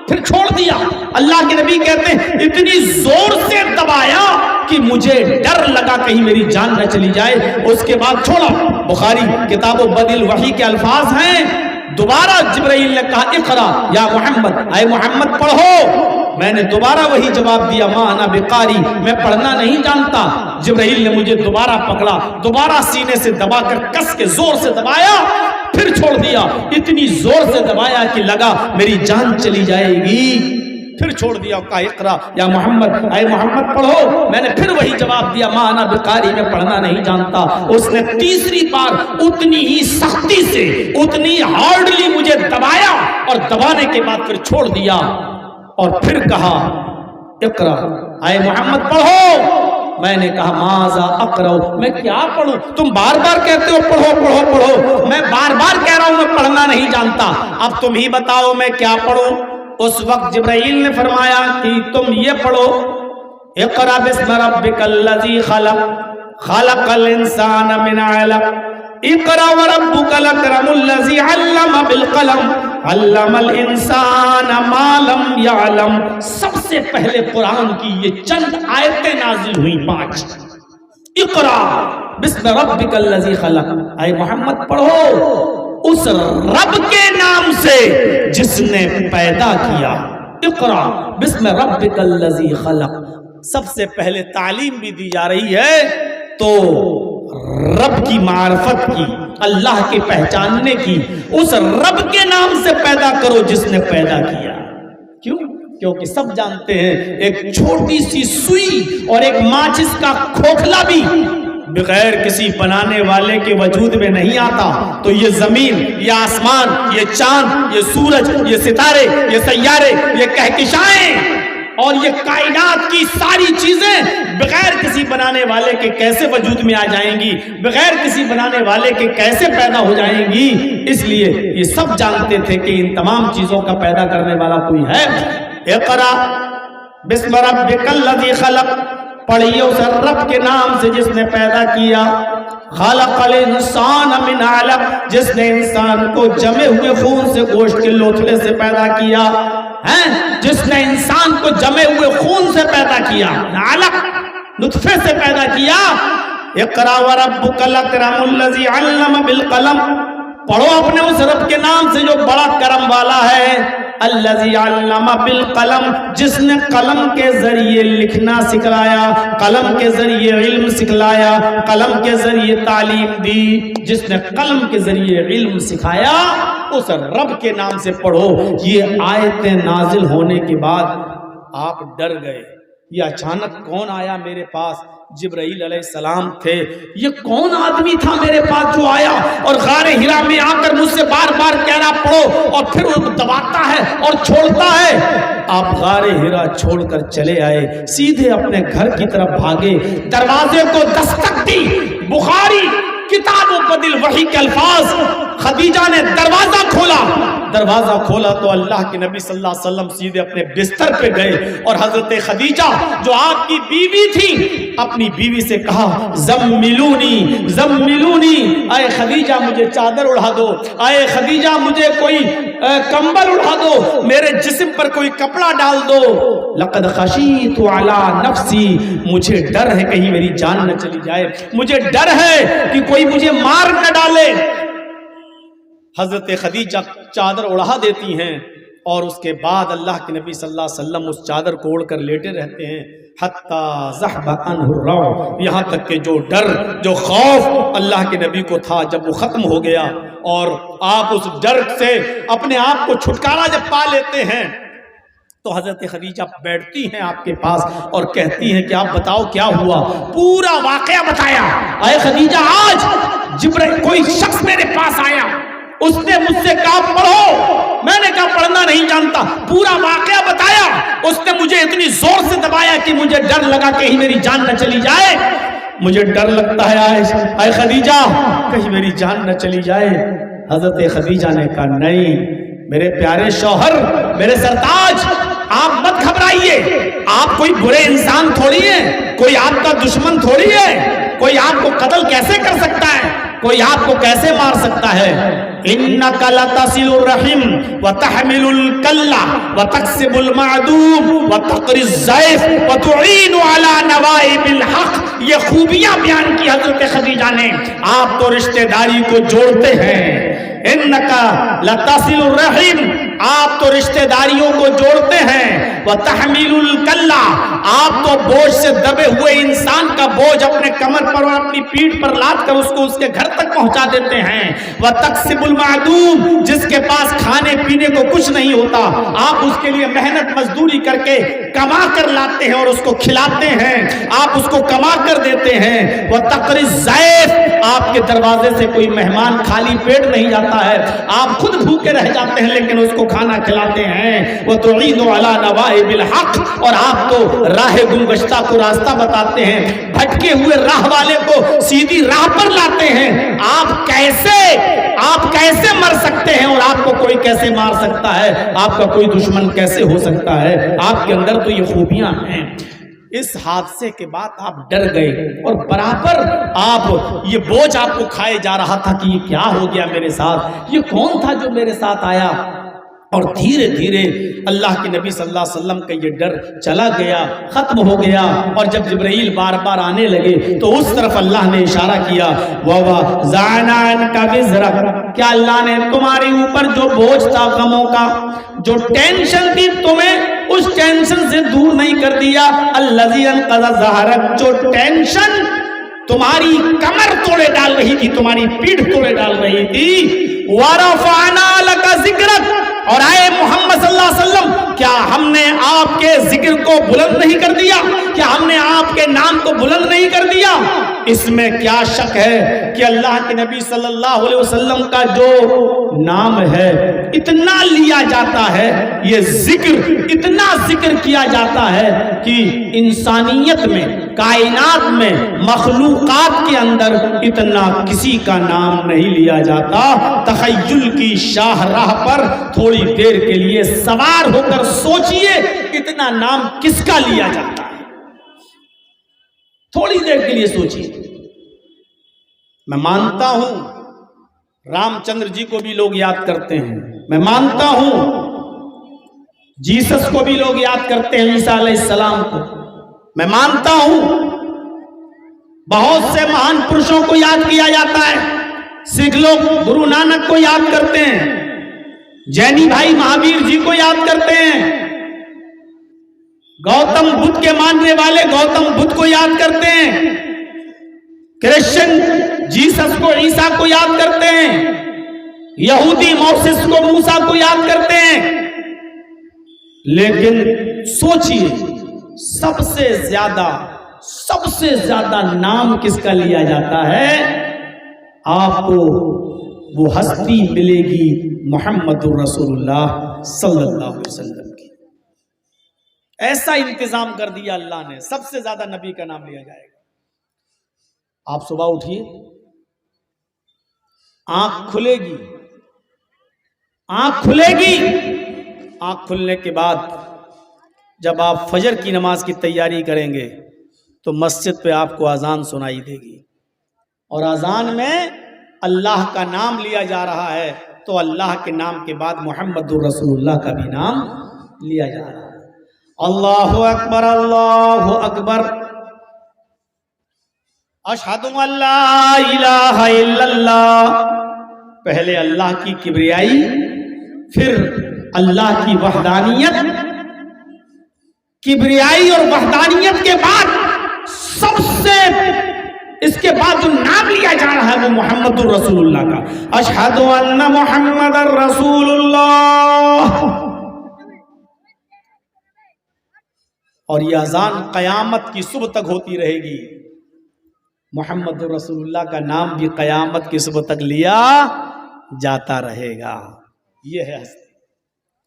پھر چھوڑ دیا۔ اللہ کے نبی کہتے ہیں اتنی زور سے دبایا کہ مجھے ڈر لگا کہیں میری جان نہ چلی جائے، اس کے بعد چھوڑا۔ بخاری کتاب و بدل وحی کے الفاظ ہیں، دوبارہ جبرائیل نے کہا اقرا یا محمد، اے محمد پڑھو۔ میں نے دوبارہ وہی جواب دیا ما انا بقاری، میں پڑھنا نہیں جانتا۔ جبرائیل نے مجھے دوبارہ پکڑا، دوبارہ سینے سے دبا کر کس کے زور سے دبایا، پھر چھوڑ دیا۔ اتنی زور سے دبایا کہ لگا میری جان چلی جائے گی، پھر چھوڑ دیا۔ کہا اقرا یا محمد، اے محمد پڑھو۔ میں نے پھر وہی جواب دیا ما انا بقاری، میں پڑھنا نہیں جانتا۔ اس نے تیسری بار اتنی ہی سختی سے، اتنی ہارڈلی مجھے دبایا اور دبانے کے بعد پھر چھوڑ دیا اور پھر کہا اقرا، اے محمد پڑھو۔ میں نے کہا ماذا اقرأ، میں کیا پڑھوں؟ تم بار بار کہتے ہو پڑھو پڑھو پڑھو، میں بار بار کہہ رہا ہوں میں پڑھنا نہیں جانتا، اب تم ہی بتاؤ میں کیا پڑھوں؟ اس وقت جبرائیل نے فرمایا کہ تم یہ پڑھو اقرأ بسم ربک الذی خلق، خلق الانسان من علق، اقرأ وربک الاکرم الذی علم بالقلم، علم الانسان ما لم یعلم۔ سب سے پہلے قرآن کی یہ چند آیتیں نازل ہوئی، 5۔ اقرأ بسم ربک الذی خلق، اے محمد پڑھو اس رب کے نام سے جس نے پیدا کیا۔ اقرأ بسم ربک الذی خلق، سب سے پہلے تعلیم بھی دی جا رہی ہے تو رب کی معرفت کی، اللہ کے پہچاننے کی، اس رب کے نام سے پیدا کرو جس نے پیدا کیا۔ کیوں؟ کیونکہ سب جانتے ہیں ایک چھوٹی سی سوئی اور ایک ماچس کا کھوکھلا بھی بغیر کسی بنانے والے کے وجود میں نہیں آتا. تو یہ زمین، یہ آسمان، یہ چاند، یہ سورج، یہ ستارے، یہ سیارے، یہ کہکشائیں اور یہ کائنات کی ساری چیزیں بغیر کسی بنانے والے کے کیسے وجود میں آ جائیں گی، بغیر کسی بنانے والے کے کیسے پیدا ہو جائیں گی؟ اس لیے یہ سب جانتے تھے کہ ان تمام چیزوں کا پیدا کرنے والا کوئی ہے. اقرا بسم ربک الذی خلق، پڑھیے اس رب کے نام سے جس نے پیدا کیا. خلق الانسان من علق، جس نے انسان کو جمے ہوئے خون سے، گوشت کے لوتھڑے سے پیدا کیا ہے. جس نے انسان کو جمے ہوئے خون سے پیدا کیا، علق نطفے سے پیدا کیا. اقرا وربک الاکرم الذی علم بالقلم، پڑھو اپنے اس رب کے نام سے جو بڑا کرم والا ہے. الذی علم بالقلم، جس نے قلم کے ذریعے لکھنا سکھلایا، قلم کے ذریعے علم سکھلایا، قلم کے ذریعے تعلیم دی. جس نے قلم کے ذریعے علم سکھایا اس رب کے نام سے پڑھو. یہ آیتیں نازل ہونے کے بعد آپ ڈر گئے. یہ اچانک کون آیا میرے پاس؟ جبرائیل علیہ السلام تھے. یہ کون آدمی تھا میرے پاس جو آیا اور غار ہرا میں آ کر مجھ سے بار بار کہہ رہا پڑھو اور پھر وہ دباتا ہے اور چھوڑتا ہے؟ آپ غار ہرا چھوڑ کر چلے آئے، سیدھے اپنے گھر کی طرف بھاگے، دروازے کو دستک دی. بخاری کتاب و بدل وحی کے الفاظ، خدیجہ نے دروازہ کھولا. دروازہ کھولا تو اللہ کے نبی صلی اللہ علیہ وسلم سیدھے اپنے بستر پہ گئے اور حضرت خدیجہ جو آپ کی بیوی تھی، اپنی بیوی سے کہا زملونی زملونی، اے خدیجہ مجھے چادر اڑا دو، اے خدیجہ مجھے کوئی کمبل اڑا دو، میرے جسم پر کوئی کپڑا ڈال دو. لقد خشیت علی نفسی، مجھے ڈر ہے کہیں میری جان نہ چلی جائے، مجھے ڈر ہے کہ کوئی مجھے مار نہ ڈالے. حضرت خدیجہ چادر اڑا دیتی ہیں اور اس کے بعد اللہ کے نبی صلی اللہ علیہ وسلم اس چادر کو اوڑھ کر لیٹے رہتے ہیں. حتی ذہب عنہ الروع، یہاں تک کہ جو ڈر، جو خوف اللہ کے نبی کو تھا جب وہ ختم ہو گیا اور آپ اس ڈر سے اپنے آپ کو چھٹکارا جب پا لیتے ہیں تو حضرت خدیجہ بیٹھتی ہیں آپ کے پاس اور کہتی ہیں کہ آپ بتاؤ کیا ہوا. پورا واقعہ بتایا. اے خدیجہ آج جبرائیل کوئی شخص میرے پاس آیا، اس نے مجھ سے کہا پڑھو، میں نے کہا پڑھنا نہیں جانتا. پورا واقعہ بتایا. اس نے مجھے اتنی زور سے دبایا کہ مجھے ڈر لگا کہیں میری جان نہ چلی جائے. مجھے ڈر لگتا ہے اے خدیجہ کہیں میری جان نہ چلی جائے. حضرت خدیجہ نے کہا نہیں میرے پیارے شوہر، میرے سرتاج، آپ مت گھبرائیے. آپ کوئی برے انسان تھوڑی ہیں، کوئی آپ کا دشمن تھوڑی ہے. کوئی آپ کو قتل کیسے کر سکتا ہے؟ کوئی آپ کو کیسے مار سکتا ہے؟ انک لتصل الرحم وتحمل الکل وتکسب المعدوم وتقری الضیف وتعین علی نوائب الحق. یہ خوبیاں بیان کی حضرت خدیجہ نے. آپ تو رشتہ داری کو جوڑتے ہیں. انک لتصل الرحم، آپ تو رشتہ داریوں کو جوڑتے ہیں. وتحمل الکل، آپ تو بوجھ سے دبے ہوئے انسان کا بوجھ اپنے کمر پر اور اپنی پیٹھ پر لاد کر اس کو اس کے گھر تک پہنچا دیتے ہیں. وتکسب المعدوم، جس کے پاس کھانے پینے کو کچھ نہیں ہوتا آپ اس کے لیے محنت مزدوری کر کے کما کر لاتے ہیں اور اس کو کھلاتے ہیں، آپ اس کو کما کر دیتے ہیں. وتقری الضیف، آپ کے دروازے سے کوئی مہمان خالی پیٹ نہیں جاتا ہے، آپ خود بھوکے رہ جاتے ہیں لیکن اس کو کھانا کھلاتے ہیں. وتعین علی نوائب الحق، اور آپ تو راہ گمگشتہ کو راستہ بتاتے ہیں، بھٹکے ہوئے راہ والے کو سیدھی راہ پر لاتے ہیں. آپ کیسے مر سکتے ہیں اور آپ کو کوئی کیسے مار سکتا ہے؟ آپ کا کوئی دشمن کیسے ہو سکتا ہے؟ آپ کے اندر تو یہ خوبیاں ہیں. اس حادثے کے بعد آپ ڈر گئے اور برابر آپ یہ بوجھ آپ کو کھائے جا رہا تھا کہ یہ کیا ہو گیا میرے ساتھ، یہ کون تھا جو میرے ساتھ آیا. اور دھیرے دھیرے اللہ کے نبی صلی اللہ علیہ وسلم کا یہ ڈر چلا گیا، ختم ہو گیا. اور جب جبرائیل بار بار آنے لگے تو اس طرف اللہ نے اشارہ کیا وَوَضَعْنَا عَنْكَ وِزْرَكَ، کیا اللہ نے تمہارے اوپر جو بوجھ تھا غموں کا، جو ٹینشن تھی تمہیں، اس ٹینشن سے دور نہیں کر دیا. الَّذِي أَنْقَضَ ظَهْرَكَ، جو ٹینشن تمہاری کمر توڑے ڈال رہی تھی، تمہاری پیٹھ توڑے ڈال رہی تھی. وَرَفَعْنَا لَكَ ذِكْرَكَ، اور آئے محمد صلی اللہ علیہ وسلم کیا ہم نے آپ کے ذکر کو بلند نہیں کر دیا؟ کیا ہم نے آپ کے نام کو بلند نہیں کر دیا؟ اس میں کیا شک ہے کہ اللہ کے نبی صلی اللہ علیہ وسلم کا جو نام ہے اتنا لیا جاتا ہے، یہ ذکر اتنا ذکر کیا جاتا ہے کہ انسانیت میں، کائنات میں، مخلوقات کے اندر اتنا کسی کا نام نہیں لیا جاتا۔ تخیل کی شاہراہ پر تھوڑی دیر کے لیے سوار ہو کر سوچئے اتنا نام کس کا لیا جاتا ہے، تھوڑی دیر کے لیے سوچئے۔ میں مانتا ہوں رام چندر جی کو بھی لوگ یاد کرتے ہیں، میں مانتا ہوں جیسس کو بھی لوگ یاد کرتے ہیں، عیسیٰ علیہ السلام کو، میں مانتا ہوں بہت سے مہان پرشوں کو یاد کیا جاتا ہے، سکھ لوگ گرو نانک کو یاد کرتے ہیں، جینی بھائی مہاویر جی کو یاد کرتے ہیں، گوتم بدھ کے ماننے والے گوتم بدھ کو یاد کرتے ہیں، کرسچن جیسس کو، عیسیٰ کو یاد کرتے ہیں، یہودی موسیس کو، موسیٰ کو یاد کرتے ہیں۔ لیکن سوچئے سب سے زیادہ نام کس کا لیا جاتا ہے؟ آپ کو وہ ہستی ملے گی محمد الرسول اللہ صلی اللہ علیہ وسلم کی۔ ایسا انتظام کر دیا اللہ نے، سب سے زیادہ نبی کا نام لیا جائے گا۔ آپ صبح اٹھیے، آنکھ کھلے گی، آنکھ کھلے گی، آنکھ کھلنے کے بعد جب آپ فجر کی نماز کی تیاری کریں گے تو مسجد پہ آپ کو اذان سنائی دے گی، اور اذان میں اللہ کا نام لیا جا رہا ہے تو اللہ کے نام کے بعد محمد الرسول اللہ کا بھی نام لیا جا رہا ہے۔ اللہ اکبر، اللہ اکبر، اشہد ان لا الہ الا اللہ۔ پہلے اللہ کی کبریائی، پھر اللہ کی وحدانیت، کبریائی اور وحدانیت کے بعد سب سے اس کے بعد جو نام لیا جا رہا ہے وہ محمد الرسول اللہ کا۔ اشہد ان محمد الرسول اللہ۔ اور یہ اذان قیامت کی صبح تک ہوتی رہے گی، محمد الرسول اللہ کا نام بھی قیامت کی صبح تک لیا جاتا رہے گا۔ یہ ہے ہستی۔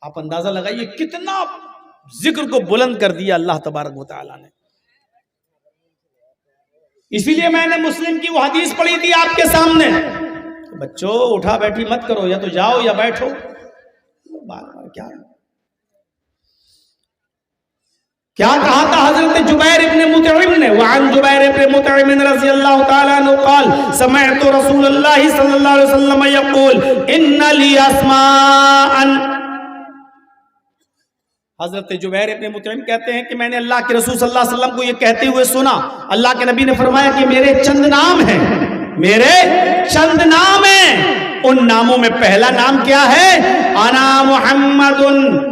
آپ اندازہ لگائیے کتنا ذکر کو بلند کر دیا اللہ تبارک و تعالیٰ نے۔ اسی لیے میں نے مسلم کی وہ حدیث پڑھی تھی آپ کے سامنے، بچوں اٹھا بیٹھی مت کرو، یا تو جاؤ یا بیٹھو، بار بار کیا کہا تھا حضرت جبیر ابن مطعم نے؟ وعن جبیر ابن مطعم رضی اللہ تعالیٰ عنہ قال سمعت رسول اللہ صلی اللہ علیہ وسلم یقول ان لی اسماء۔ حضرت جبیر ابن مطعم کہتے ہیں کہ میں نے اللہ کے رسول صلی اللہ علیہ وسلم کو یہ کہتے ہوئے سنا، اللہ کے نبی نے فرمایا کہ میرے چند نام ہیں، میرے چند نام ہیں۔ ان ناموں میں پہلا نام کیا ہے؟ انا محمد،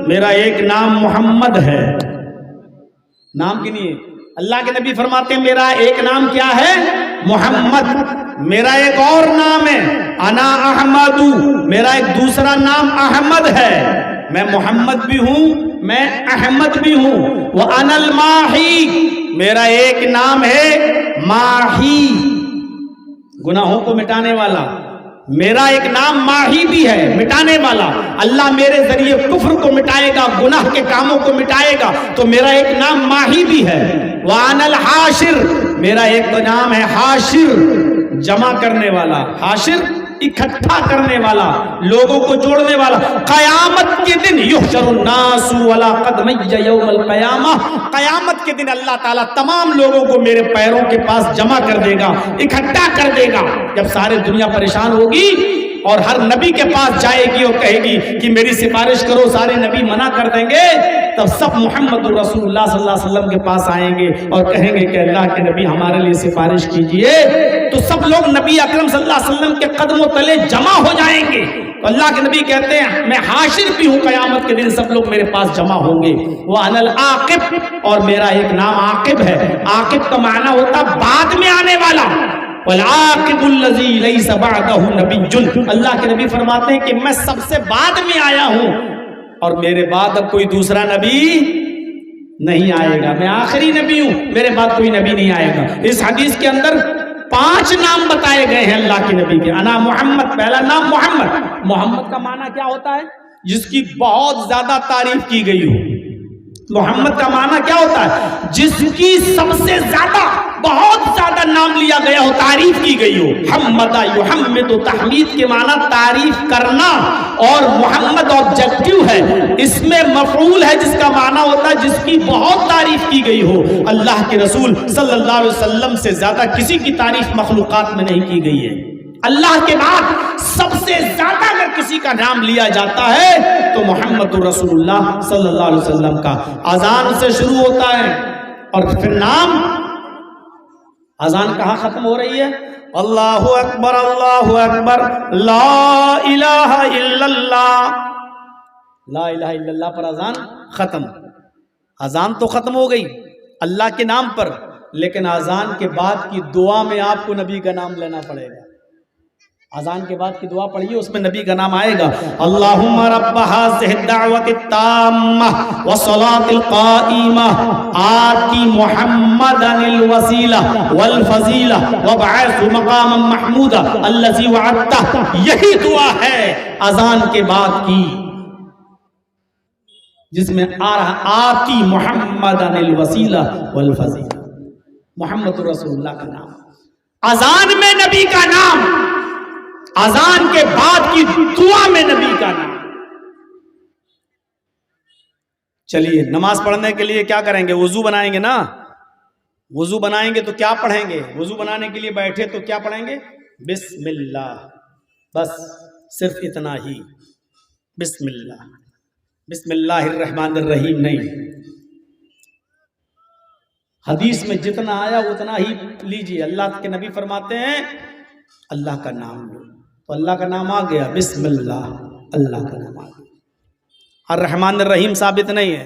میرا ایک نام محمد ہے۔ نام کی نہیں ہے، اللہ کے نبی فرماتے ہیں میرا ایک نام کیا ہے؟ محمد۔ میرا ایک اور نام ہے انا احمد، میرا ایک دوسرا نام احمد ہے۔ میں محمد بھی ہوں، میں احمد بھی ہوں۔ وَأَنَا الْمَاحِي، میرا ایک نام ہے ماہی، گناہوں کو مٹانے والا۔ میرا ایک نام ماہی بھی ہے، مٹانے والا۔ اللہ میرے ذریعے کفر کو مٹائے گا، گناہ کے کاموں کو مٹائے گا، تو میرا ایک نام ماہی بھی ہے۔ وَأَنَا الْحَاشِرُ، میرا ایک نام ہے حاشر، جمع کرنے والا، حاشر اکٹھا کرنے والا، لوگوں کو جوڑنے والا۔ قیامت کے دن یحشر الناس علی قدمی یوم القیامہ، قیامت کے دن اللہ تعالیٰ تمام لوگوں کو میرے پیروں کے پاس جمع کر دے گا، اکٹھا کر دے گا۔ جب سارے دنیا پریشان ہوگی اور ہر نبی کے پاس جائے گی اور کہے گی کہ میری سفارش کرو، سارے نبی منع کر دیں گے، تب سب محمد الرسول اللہ صلی اللہ علیہ وسلم کے پاس آئیں گے اور کہیں گے کہ اللہ کے نبی ہمارے لیے سفارش کیجئے۔ تو سب لوگ نبی اکرم صلی اللہ علیہ وسلم کے قدموں تلے جمع ہو جائیں گے۔ تو اللہ کے نبی کہتے ہیں میں حاشر بھی ہوں، قیامت کے دن سب لوگ میرے پاس جمع ہوں گے۔ وَأَنَا الْعَاقِبُ، اور میرا ایک نام عاقب ہے۔ عاقب کا معنی ہوتا بعد میں آنے والا۔ وَالْعَاقِبُ الَّذِي لَيْسَ بَعْدَهُ نَبِيٌّ، اللہ کے نبی فرماتے ہیں کہ میں سب سے بعد میں آیا ہوں، اور میرے بعد اب کوئی دوسرا نبی نہیں آئے گا، میں آخری نبی ہوں، میرے بعد کوئی نبی نہیں آئے گا۔ اس حدیث کے اندر 5 نام بتائے گئے ہیں اللہ کے نبی کے۔ انا محمد، پہلا نام محمد۔ محمد کا معنی کیا ہوتا ہے؟ جس کی بہت زیادہ تعریف کی گئی ہو۔ محمد کا معنی کیا ہوتا ہے؟ جس کی سب سے زیادہ، بہت زیادہ نام لیا گیا ہو، تعریف کی گئی ہو۔ حمد یحمد، تحمید کے معنی تعریف کرنا، اور محمد آبجیکٹو ہے، اس میں مفعول ہے جس کا معنی ہوتا ہے جس کی بہت تعریف کی گئی ہو۔ اللہ کے رسول صلی اللہ علیہ وسلم سے زیادہ کسی کی تعریف مخلوقات میں نہیں کی گئی ہے۔ اللہ کے بعد سب سے زیادہ اگر کسی کا نام لیا جاتا ہے تو محمد رسول اللہ صلی اللہ علیہ وسلم کا۔ اذان سے شروع ہوتا ہے اور پھر نام۔ اذان کہاں ختم ہو رہی ہے؟ اللہ اکبر اللہ اکبر لا الہ الا اللہ، لا الہ الا اللہ پر اذان ختم۔ اذان تو ختم ہو گئی اللہ کے نام پر، لیکن اذان کے بعد کی دعا میں آپ کو نبی کا نام لینا پڑے گا۔ اذان کے بعد کی دعا پڑھیے، اس میں نبی کا نام آئے گا۔ اللہم رب هذه الدعوة التامة والصلاة القائمة آتی محمدا الوسیلہ والفضیلہ وابعثه مقاما محمودا الذی وعدتہ۔ یہی دعا ہے اذان کے بعد کی، جس میں آ رہا آتی محمدا الوسیلہ والفضیلہ، محمد رسول اللہ کا نام۔ اذان میں نبی کا نام، اذان کے بعد کی دعا میں نبی کا نام۔ چلیے نماز پڑھنے کے لیے کیا کریں گے؟ وضو بنائیں گے نا۔ وضو بنائیں گے تو کیا پڑھیں گے؟ وضو بنانے کے لیے بیٹھے تو کیا پڑھیں گے؟ بسم اللہ، بس صرف اتنا ہی، بسم اللہ، بسم اللہ الرحمن الرحیم نہیں۔ حدیث میں جتنا آیا اتنا ہی لیجیے۔ اللہ کے نبی فرماتے ہیں اللہ کا نام لو، تو اللہ کا نام آ گیا، بسم اللہ، اللہ کا نام آ گیا۔ الرحمن الرحیم ثابت نہیں ہے۔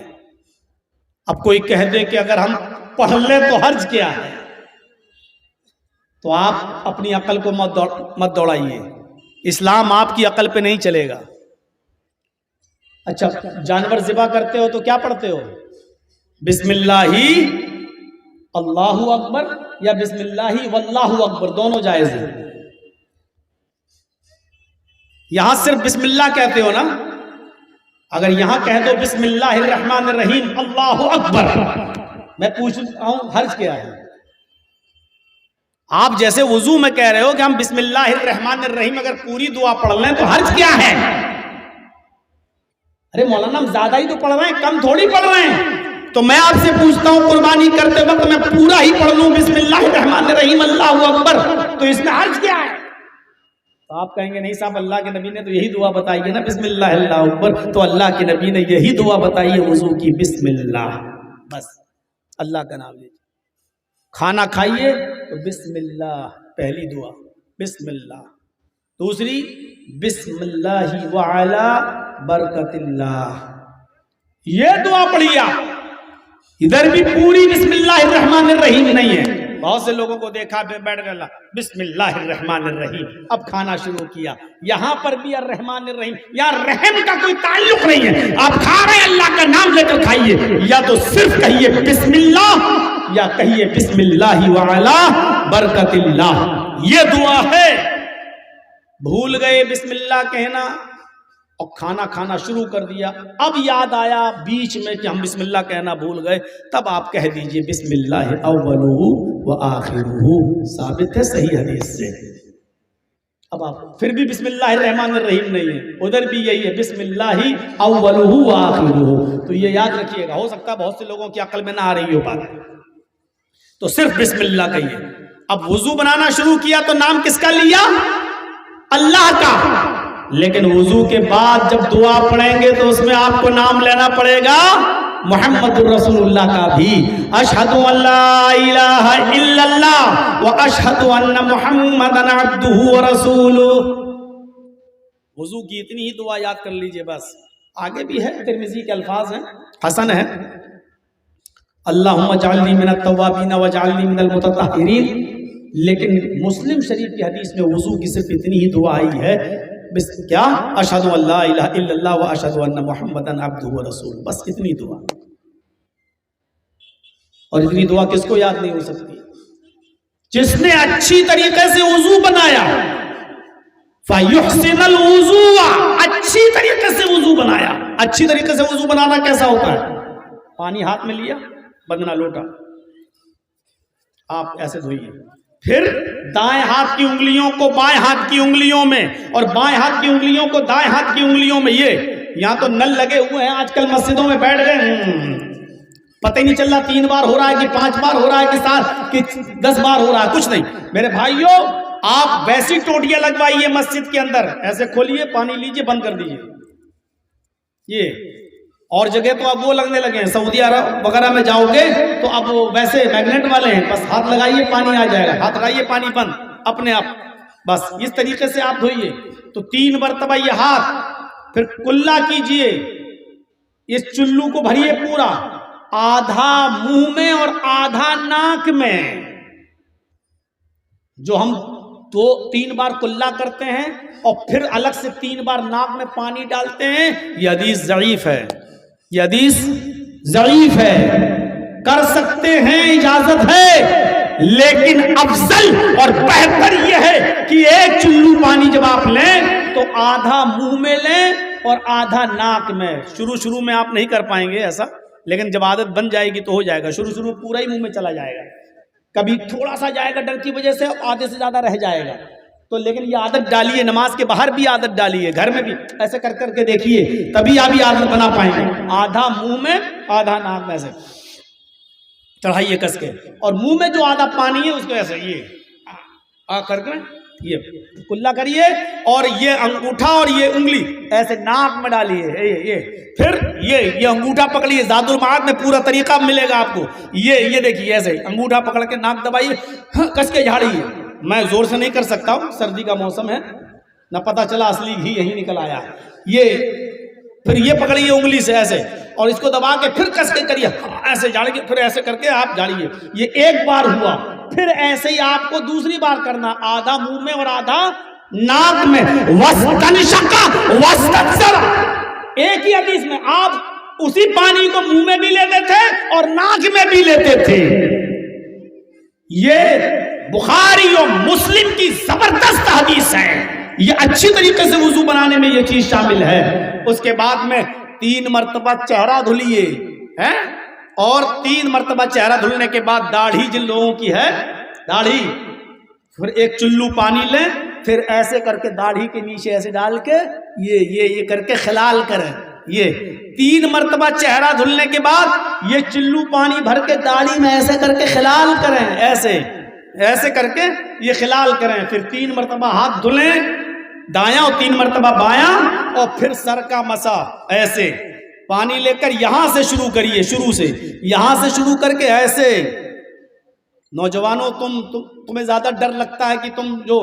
اب کوئی کہہ دے کہ اگر ہم پڑھ لیں تو حرج کیا ہے، تو آپ اپنی عقل کو مت دوڑائیے، اسلام آپ کی عقل پہ نہیں چلے گا۔ اچھا جانور ذبح کرتے ہو تو کیا پڑھتے ہو؟ بسم اللہ اللہ اکبر یا بسم اللہ واللہ اکبر، دونوں جائز ہیں۔ یہاں صرف بسم اللہ کہتے ہو نا، اگر یہاں کہہ دو بسم اللہ الرحمن الرحیم اللہ اکبر، میں پوچھتا ہوں حرج کیا ہے؟ آپ جیسے وضو میں کہہ رہے ہو کہ ہم بسم اللہ الرحمن الرحیم اگر پوری دعا پڑھ لیں تو حرج کیا ہے؟ ارے مولانا ہم زیادہ ہی تو پڑھ رہے ہیں، کم تھوڑی پڑھ رہے ہیں۔ تو میں آپ سے پوچھتا ہوں قربانی کرتے وقت میں پورا ہی پڑھ لوں بسم اللہ الرحمن الرحیم اللہ اکبر، تو اس میں حرج کیا ہے؟ تو آپ کہیں گے نہیں صاحب اللہ کے نبی نے تو یہی دعا بتائی ہے نا بسم اللہ اللہ اکبر، تو اللہ کے نبی نے یہی دعا بتائی ہے وضو کی، بسم اللہ، بس اللہ کا نام لیجیے۔ کھانا کھائیے تو بسم اللہ پہلی دعا، بسم اللہ۔ دوسری بسم اللہ وعلا برکت اللہ، یہ دعا پڑھیے آپ۔ ادھر بھی پوری بسم اللہ الرحمن الرحیم نہیں ہے۔ بہت سے لوگوں کو دیکھا بیٹھ گیا بسم اللہ الرحمن الرحیم، اب کھانا شروع کیا۔ یہاں پر بھی الرحمن الرحیم، یہاں رحم کا کوئی تعلق نہیں ہے۔ آپ کھا رہے ہیں اللہ کا نام لے کر کھائیے، یا تو صرف کہیے بسم اللہ یا کہیے بسم اللہ وعلا برکت اللہ، یہ دعا ہے۔ بھول گئے بسم اللہ کہنا اور کھانا کھانا شروع کر دیا، اب یاد آیا بیچ میں کہ ہم بسم اللہ کہنا بھول گئے، تب آپ کہہ دیجئے بسم اللہ اولہ و آخرہ، ثابت ہے صحیح حدیث سے۔ اب آپ پھر بھی بسم اللہ الرحمن الرحیم نہیں ہے، ادھر بھی یہی ہے بسم اللہ اولہ و آخرہ، تو یہ یاد رکھیے گا۔ ہو سکتا ہے بہت سے لوگوں کی عقل میں نہ آ رہی ہو بات، تو صرف بسم اللہ کہیے۔ اب وضو بنانا شروع کیا تو نام کس کا لیا؟ اللہ کا، لیکن وضو کے بعد جب دعا پڑھیں گے تو اس میں آپ کو نام لینا پڑے گا محمد الرسول اللہ کا بھی۔ اشہد ان لا الہ الا اللہ و اشہد ان محمدًا عبدہ ورسولہ۔ وضو کی اتنی ہی دعا یاد کر لیجئے بس، آگے بھی ہے، ترمذی کے الفاظ ہیں، حسن ہے۔ اللہم اجعلنی من التوابین واجعلنی من المتطہرین، لیکن مسلم شریف کی حدیث میں وضو کی صرف اتنی ہی دعا آئی ہے، بس کیا اشہد ان لا الہ الا اللہ و اشہد ان محمدن عبدہ و رسول، بس اتنی دعا. اور اتنی دعا کس کو یاد نہیں ہو سکتی؟ جس نے اچھی طریقے سے وضو بنایا. فَيُحْسِنَ الْوُضُوءَ، اچھی طریقے سے وضو بنایا. اچھی طریقے سے وضو بنانا کیسا ہوتا ہے؟ پانی ہاتھ میں لیا، بدنا لوٹا، آپ ایسے دھوئیے، پھر دائیں ہاتھ کی انگلیوں کو بائیں ہاتھ کی انگلیوں میں اور بائیں ہاتھ کی انگلیوں کو دائیں ہاتھ کی انگلیوں میں. یہ یہاں تو نل لگے ہوئے ہیں آج کل مسجدوں میں، بیٹھ گئے، پتہ ہی نہیں چل رہا 3 بار ہو رہا ہے کہ 5 بار ہو رہا ہے کہ 7 کہ 10 بار ہو رہا ہے. کچھ نہیں میرے بھائیوں، آپ ویسی ٹوٹیاں لگوائیے مسجد کے اندر، ایسے کھولیے، پانی لیجئے، بند کر دیجئے. یہ اور جگہ تو اب وہ لگنے لگے ہیں، سعودی عرب وغیرہ میں جاؤ گے تو اب ویسے میگنیٹ والے ہیں، بس ہاتھ لگائیے پانی آ جائے گا، ہاتھ لگائیے پانی بند اپنے آپ. بس اس طریقے سے آپ دھوئیے. تو 3 مرتبہ یہ ہاتھ، پھر کلا کیجئے، اس چلو کو بھریے پورا، آدھا منہ میں اور آدھا ناک میں. جو ہم 3 بار کلا کرتے ہیں اور پھر الگ سے 3 بار ناک میں پانی ڈالتے ہیں، یہ حدیث ضعیف ہے. یہ حدیث ضعیف ہے. کر سکتے ہیں، اجازت ہے، لیکن افضل اور بہتر یہ ہے کہ ایک چلو پانی جب آپ لیں تو آدھا منہ میں لیں اور آدھا ناک میں. شروع میں آپ نہیں کر پائیں گے ایسا، لیکن جب عادت بن جائے گی تو ہو جائے گا. شروع پورا ہی منہ میں چلا جائے گا، کبھی تھوڑا سا جائے گا ڈر کی وجہ سے، آدھے سے زیادہ رہ جائے گا. تو لیکن یہ عادت ڈالیے، نماز کے باہر بھی عادت ڈالیے، گھر میں بھی ایسے کر کر کے دیکھیے، تبھی آپ یہ عادت بنا پائیں گے. آدھا منہ میں آدھا ناک میں، ایسے چڑھائیے کس کے، اور منہ میں جو آدھا پانی ہے اس کو ایسے یہ کر کے یہ کلا کریے، اور یہ انگوٹھا اور یہ انگلی ایسے ناک میں ڈالیے. یہ پھر یہ انگوٹھا پکڑیے، زاد المعاد میں پورا طریقہ ملے گا آپ کو. یہ دیکھیے ایسے انگوٹھا پکڑ کے ناک دبائیے، کس کے جھاڑیے. میں زور سے نہیں کر سکتا ہوں، سردی کا موسم ہے، نہ پتہ چلا اصلی گھی یہی نکل آیا. یہ پھر یہ پکڑیے انگلی سے ایسے، اور اس کو دبا کے پھر کس کے کریے، ایسے جھاڑیے، پھر ایسے کر کے آپ جھاڑیے. یہ ایک بار ہوا. پھر ایسے ہی آپ کو دوسری بار کرنا، آدھا منہ میں اور آدھا ناک میں. ایک ہی حدیث میں آپ اسی پانی کو منہ میں بھی لیتے تھے اور ناک میں بھی لیتے تھے. یہ بخاری اور مسلم کی زبردست حدیث ہے. یہ اچھی طریقے سے وضو بنانے میں یہ چیز شامل ہے. اس کے بعد میں 3 مرتبہ چہرہ دھلیے، اور 3 مرتبہ چہرہ دھلنے کے بعد داڑھی جن لوگوں کی ہے، داڑھی، پھر ایک چلو پانی لیں، پھر ایسے کر کے داڑھی کے نیچے ایسے ڈال کے یہ کر کے خلال کریں. یہ 3 مرتبہ چہرہ دھلنے کے بعد یہ چلو پانی بھر کے داڑھی میں ایسے کر کے خلال کریں، ایسے کر کے یہ خلال کریں. پھر 3 مرتبہ ہاتھ دھلیں، دایاں، اور 3 مرتبہ بایاں، اور پھر سر کا مسح. ایسے پانی لے کر یہاں سے شروع کریے، شروع سے یہاں سے شروع کر کے ایسے. نوجوانوں، تمہیں زیادہ ڈر لگتا ہے کہ تم جو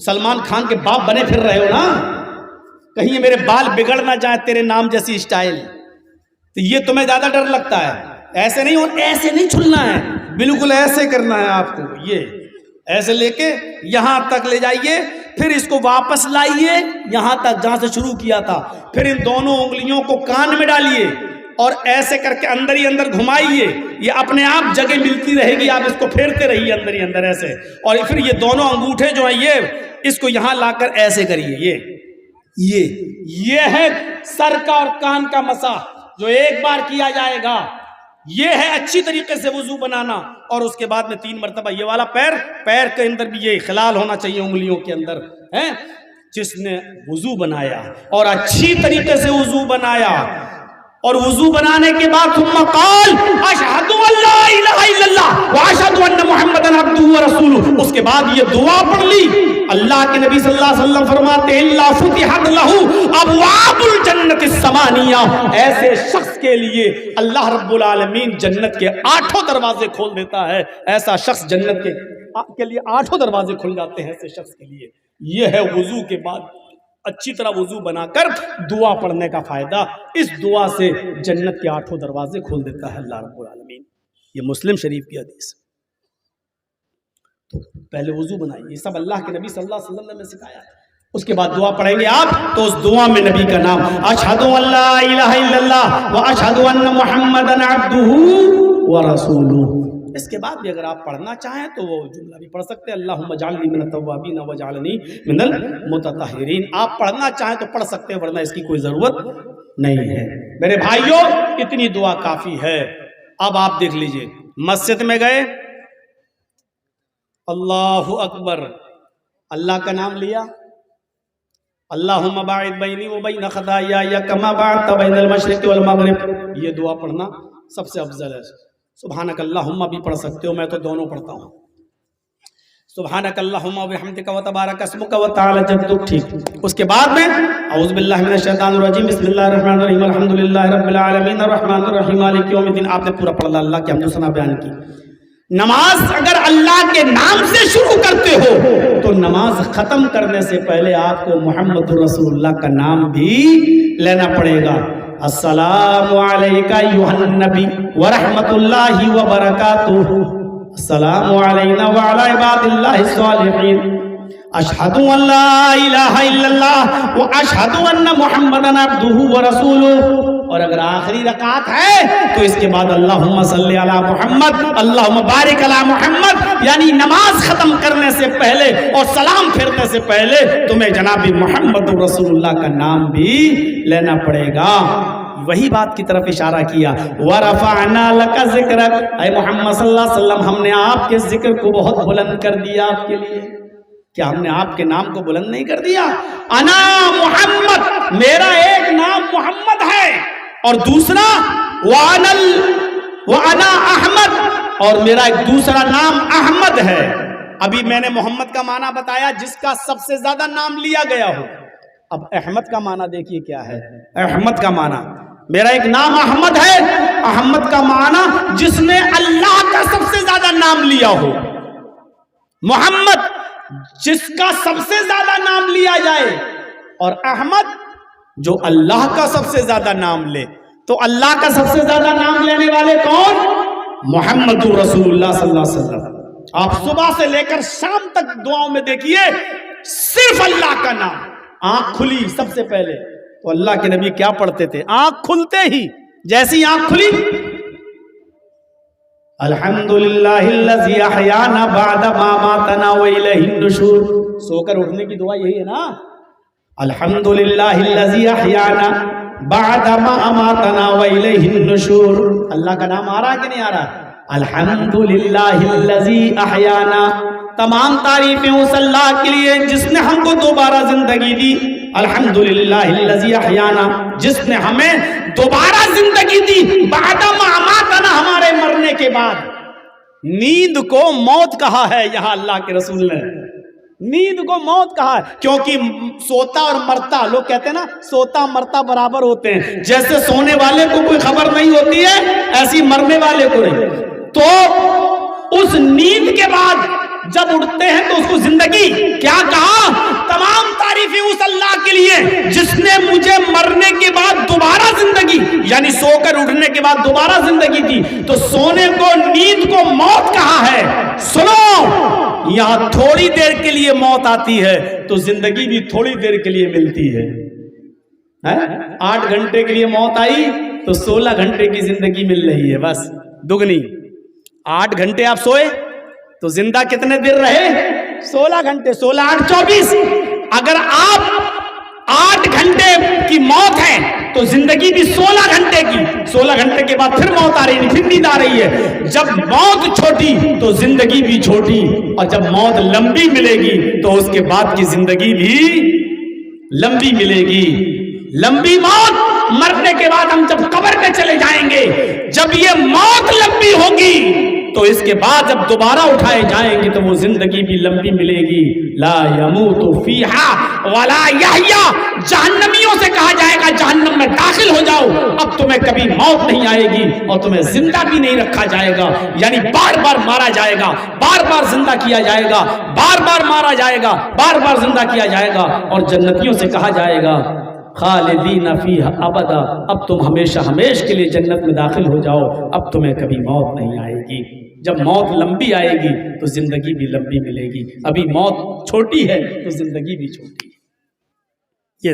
سلمان خان کے باپ بنے پھر رہے ہو نا، کہیں میرے بال بگڑ نہ جائیں تیرے نام جیسی اسٹائل، تو یہ تمہیں زیادہ ڈر لگتا ہے. ایسے نہیں، اور ایسے نہیں چھلنا ہے، بالکل ایسے کرنا ہے آپ کو. یہ ایسے لے کے یہاں تک لے جائیے، پھر اس کو واپس لائیے یہاں تک جہاں سے شروع کیا تھا. پھر ان دونوں انگلیوں کو کان میں ڈالیے اور ایسے کر کے اندر ہی اندر گھمائیے. یہ اپنے آپ جگہ ملتی رہے گی، آپ اس کو پھیرتے رہیے اندر ہی اندر ایسے. اور پھر یہ دونوں انگوٹھے جو ہیں یہ اس کو یہاں لا کر ایسے کریے. یہ ہے سر کا اور کان کا مسح جو ایک بار کیا جائے گا. یہ ہے اچھی طریقے سے وضو بنانا. اور اس کے بعد میں 3 مرتبہ یہ والا پیر کے اندر بھی یہ خلال ہونا چاہیے انگلیوں کے اندر. جس نے وضو بنایا اور اچھی طریقے سے وضو بنایا، اور وضو بنانے کے بعد ثم قال اشہد ان لا الہ الا اللہ واشہد ان محمدن عبدہ ورسولہ، اس کے بعد یہ دعا پڑھ لی. اللہ کے نبی صلی اللہ علیہ وسلم فرماتے ہیں الا فتحت لہ ابواب الجنت الثمانیہ، ایسے شخص کے لیے اللہ رب العالمین جنت کے 8 دروازے کھول دیتا ہے. ایسا شخص جنت کے لیے 8 دروازے کھل جاتے ہیں ایسے شخص کے لیے. یہ ہے وضو کے بعد اچھی طرح وضو بنا کر دعا پڑھنے کا فائدہ. اس دعا سے جنت کے 8 دروازے کھول دیتا ہے اللہ رب العالمین. یہ مسلم شریف کی حدیث. تو پہلے وضو بنائیے، یہ سب اللہ کے نبی صلی اللہ علیہ وسلم نے سکھایا. اس کے بعد دعا پڑھیں گے آپ تو اس دعا میں نبی کا نام اشہدو ان لا الہ الا اللہ و اشہدو ان محمدن عبدہ و رسولہ. اس کے بعد بھی اگر آپ پڑھنا چاہیں تو وہ جملہ بھی پڑھ سکتے ہیں اللہم اجعلنی من التوابین واجعلنی من المتطہرین. آپ پڑھنا چاہیں تو پڑھ سکتے ہیں ورنہ اس کی کوئی ضرورت نہیں ہے. میرے بھائیوں اتنی دعا کافی ہے. اب آپ دیکھ لیجئے مسجد میں گئے اللہ اکبر اللہ کا نام لیا اللہم باعد بینی و بین خطایا کما باعدت بین المشرق والمغرب. یہ دعا پڑھنا سب سے افضل ہے. سبحانک اللہم بھی پڑھ سکتے ہو, میں تو دونوں پڑھتا ہوں. سبحانک اللہم و بحمدک و تبارک اسمک و تعالی جدک. ٹھیک. اس کے بعد میں اعوذ باللہ من الشیطان الرجیم بسم اللہ الرحمن الرحیم الحمدللہ رب العالمین الرحمن الرحیم مالک یوم الدین. آپ نے پورا پڑھ لیا, اللہ کی حمد و ثنا بیان کی. نماز اگر اللہ کے نام سے شروع کرتے ہو تو نماز ختم کرنے سے پہلے آپ کو محمد رسول اللہ کا نام بھی لینا پڑے گا. السلام علیکہ ایھا النبی ورحمۃ اللہ وبرکاتہ. السلام علینا وعلی عباد اللہ الصالحین. اشہد ان لا الہ الا اللہ واشہد ان محمدن عبدہ ورسولہ. اور اگر آخری رکعت ہے تو اس کے بعد اللہم صلی علی محمد اللہم بارک علی محمد, یعنی نماز ختم کرنے سے پہلے اور سلام پھیرنے سے پہلے تمہیں جناب محمد رسول اللہ کا نام بھی لینا پڑے گا. وہی بات کی طرف اشارہ کیا وَرَفَعْنَا لَكَ ذِكْرَكَ, اے محمد صلی اللہ علیہ وسلم ہم نے آپ کے ذکر کو بہت بلند کر دیا آپ کے لیے. کیا ہم نے آپ کے نام کو بلند نہیں کر دیا؟ انا محمد, میرا ایک نام محمد ہے اور دوسرا وَأَنَا احمد, اور میرا ایک دوسرا نام احمد ہے. ابھی میں نے محمد کا معنی بتایا جس کا سب سے زیادہ نام لیا گیا ہو. اب احمد کا معنی دیکھیے کیا ہے. احمد کا معنی میرا ایک نام احمد ہے. احمد کا معنی جس نے اللہ کا سب سے زیادہ نام لیا ہو. محمد جس کا سب سے زیادہ نام لیا جائے, اور احمد جو اللہ کا سب سے زیادہ نام لے. تو اللہ کا سب سے زیادہ نام لینے والے کون؟ محمد رسول اللہ صلی اللہ علیہ وسلم. آپ صبح سے لے کر شام تک دعاؤں میں دیکھیے صرف اللہ کا نام. آنکھ کھلی سب سے پہلے تو اللہ کے نبی کیا پڑھتے تھے؟ آنکھ کھلتے ہی جیسی آنکھ کھلی الحمدللہ الذی احیانا بعد ما ماتنا والیہ النشور. سو کر اٹھنے کی دعا یہی ہے نا, الحمدللہ الذی احیانا بعد ما اماتنا والیہ النشور. اللہ کا نام آ رہا کہ نہیں آ رہا؟ الحمدللہ الذی احیانا, تمام تعریفیں اس اللہ کے لیے جس نے ہم کو دوبارہ زندگی دی. الحمدللہ الذی احیانا, جس نے ہمیں دوبارہ زندگی دی بعد ما اماتنا, ہمارے مرنے کے بعد. نیند کو موت کہا ہے یہاں اللہ کے رسول نے, نیند کو موت کہا ہے, کیونکہ سوتا اور مرتا, لوگ کہتے ہیں نا سوتا مرتا برابر ہوتے ہیں. جیسے سونے والے کو کوئی خبر نہیں ہوتی ہے ایسی مرنے والے کو نہیں. تو اس نیند کے بعد جب اٹھتے ہیں تو اس کو زندگی کیا کہا؟ تمام تعریفیں اس اللہ کے لیے جس نے مجھے مرنے کے بعد دوبارہ زندگی, یعنی سو کر اٹھنے کے بعد دوبارہ زندگی دی. تو سونے کو نیند کو موت کہا ہے. سنو, یہاں تھوڑی دیر کے لیے موت آتی ہے تو زندگی بھی تھوڑی دیر کے لیے ملتی ہے. 8 گھنٹے کے لیے موت آئی تو 16 گھنٹے کی زندگی مل رہی ہے, بس دگنی. 8 گھنٹے آپ سوئے تو زندہ کتنے دیر رہے؟ 16 گھنٹے. 16 8 24. اگر آپ 8 گھنٹے کی موت ہے تو زندگی بھی 16 گھنٹے کی. 16 گھنٹے کے بعد پھر موت آ رہی ہے, پھر نیند آ رہی ہے. جب موت چھوٹی تو زندگی بھی چھوٹی, اور جب موت لمبی ملے گی تو اس کے بعد کی زندگی بھی لمبی ملے گی. لمبی موت, مرنے کے بعد ہم جب قبر میں چلے جائیں گے, جب یہ موت لمبی ہوگی تو اس کے بعد جب دوبارہ اٹھائے جائیں گے تو وہ زندگی بھی لمبی ملے گی. لا یموت فیہا ولا یحیا. جہنمیوں سے کہا جائے گا جہنم میں داخل ہو جاؤ, اب تمہیں کبھی موت نہیں آئے گی اور تمہیں زندہ بھی نہیں رکھا جائے گا. یعنی بار بار مارا جائے گا, بار بار زندہ کیا جائے گا, بار بار مارا جائے گا, بار بار زندہ کیا جائے گا. اور جنتیوں سے کہا جائے گا خالدین فیہا ابدا, اب تم ہمیشہ ہمیش کے لیے جنت میں داخل ہو جاؤ, اب تمہیں کبھی موت نہیں آئے گی. جب موت لمبی آئے گی تو زندگی بھی لمبی ملے گی. ابھی موت چھوٹی ہے تو زندگی بھی چھوٹی ہے. یہ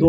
2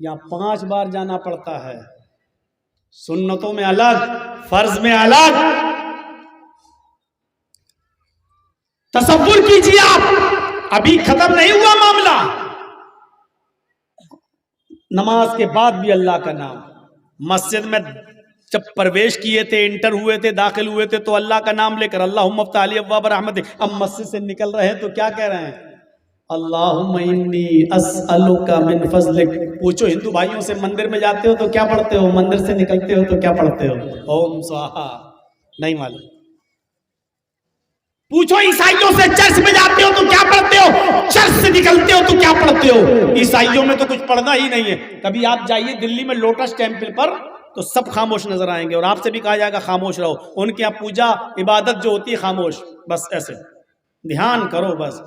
یا 5 بار جانا پڑتا ہے، سنتوں میں الگ، فرض میں الگ. تصور کیجیے آپ، ابھی ختم نہیں ہوا معاملہ، نماز کے بعد بھی اللہ کا نام. مسجد میں جب پرویش کیے تھے، انٹر ہوئے تھے، داخل ہوئے تھے تو اللہ کا نام لے کر اللہم افتح علی ابواب رحمتک. اب مسجد سے نکل رہے ہیں تو کیا کہہ رہے ہیں؟ اللہم انی اسألک من فضلک. پوچھو ہندو بھائیوں سے، مندر میں جاتے ہو تو کیا پڑھتے ہو؟ مندر سے نکلتے ہو تو کیا پڑھتے ہو؟ اوم سواہا. نہیں معلوم. پوچھو عیسائیوں سے، چرچ میں جاتے ہو تو کیا پڑھتے ہو؟ چرچ سے نکلتے ہو تو کیا پڑھتے ہو؟ عیسائیوں میں تو کچھ پڑھنا ہی نہیں ہے. کبھی آپ جائیے دلی میں لوٹس ٹیمپل پر تو سب خاموش نظر آئیں گے، اور آپ سے بھی کہا جائے گا خاموش رہو. ان کے یہاں پوجا عبادت جو ہوتی ہے خاموش، بس ایسے دھیان کرو، بس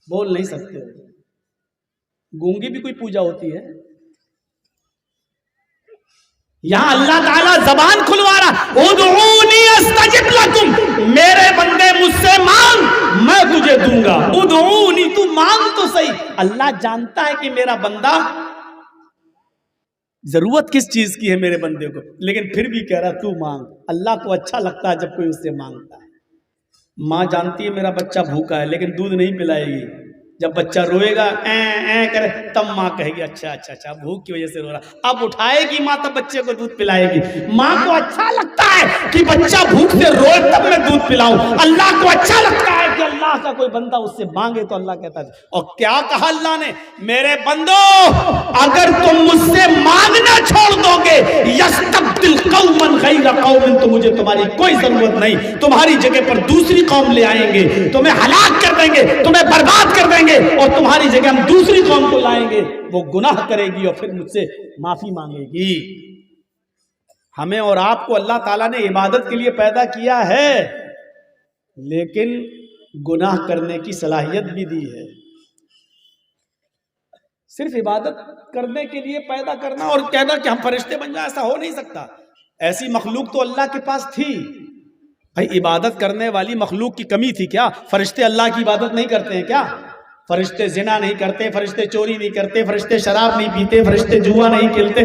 بول نہیں سکتے ہو. گونگی بھی کوئی پوجا ہوتی ہے؟ یہاں اللہ تعالیٰ زبان کھلوا رہا، ادعونی استجب لکم، میرے بندے مجھ سے مانگ میں تجھے دوں گا. ادعونی، تو مانگ تو صحیح. اللہ جانتا ہے کہ میرا بندہ ضرورت کس چیز کی ہے میرے بندے کو، لیکن پھر بھی کہہ رہا تو مانگ. اللہ کو اچھا لگتا ہے جب کوئی اس سے مانگتا ہے. ماں جانتی ہے میرا بچہ بھوکا ہے لیکن دودھ نہیں پلائے گی. جب بچہ روئے گا کرے تب ماں کہے گی اچھا اچھا اچھا بھوک کی وجہ سے رو رہا. اب اٹھائے گی ماں تب بچے کو دودھ پلائے گی. ماں کو اچھا لگتا ہے کہ بچہ بھوک سے روئے تب میں دودھ پلاؤں. اللہ کو اچھا لگتا ہے کہ اللہ کا کوئی بندہ اس سے مانگے تو اللہ کہتا ہے. اور کیا کہا اللہ نے؟ میرے بندو اگر تم مجھ سے مانگنا چھوڑ دو گے یستبدل قوما غیر قوم، تو مجھے تمہاری کوئی ضرورت نہیں، تمہاری جگہ پر دوسری قوم لے آئیں گے، تمہیں ہلاک کر دیں گے، تمہیں برباد کر دیں گے، اور تمہاری جگہ ہم دوسری قوم کو لائیں گے، وہ گناہ کرے گی اور پھر مجھ سے معافی مانگے گی. ہمیں اور آپ کو اللہ تعالیٰ نے عبادت کے لیے پیدا کیا ہے، لیکن گناہ کرنے کی صلاحیت بھی دی ہے. صرف عبادت کرنے کے لیے پیدا کرنا اور کہنا کہ ہم فرشتے بن جائیں، ایسا ہو نہیں سکتا. ایسی مخلوق تو اللہ کے پاس تھی. بھائی عبادت کرنے والی مخلوق کی کمی تھی کیا؟ فرشتے اللہ کی عبادت نہیں کرتے ہیں کیا؟ فرشتے زنا نہیں کرتے، فرشتے چوری نہیں کرتے، فرشتے شراب نہیں پیتے، فرشتے جوا نہیں کھیلتے.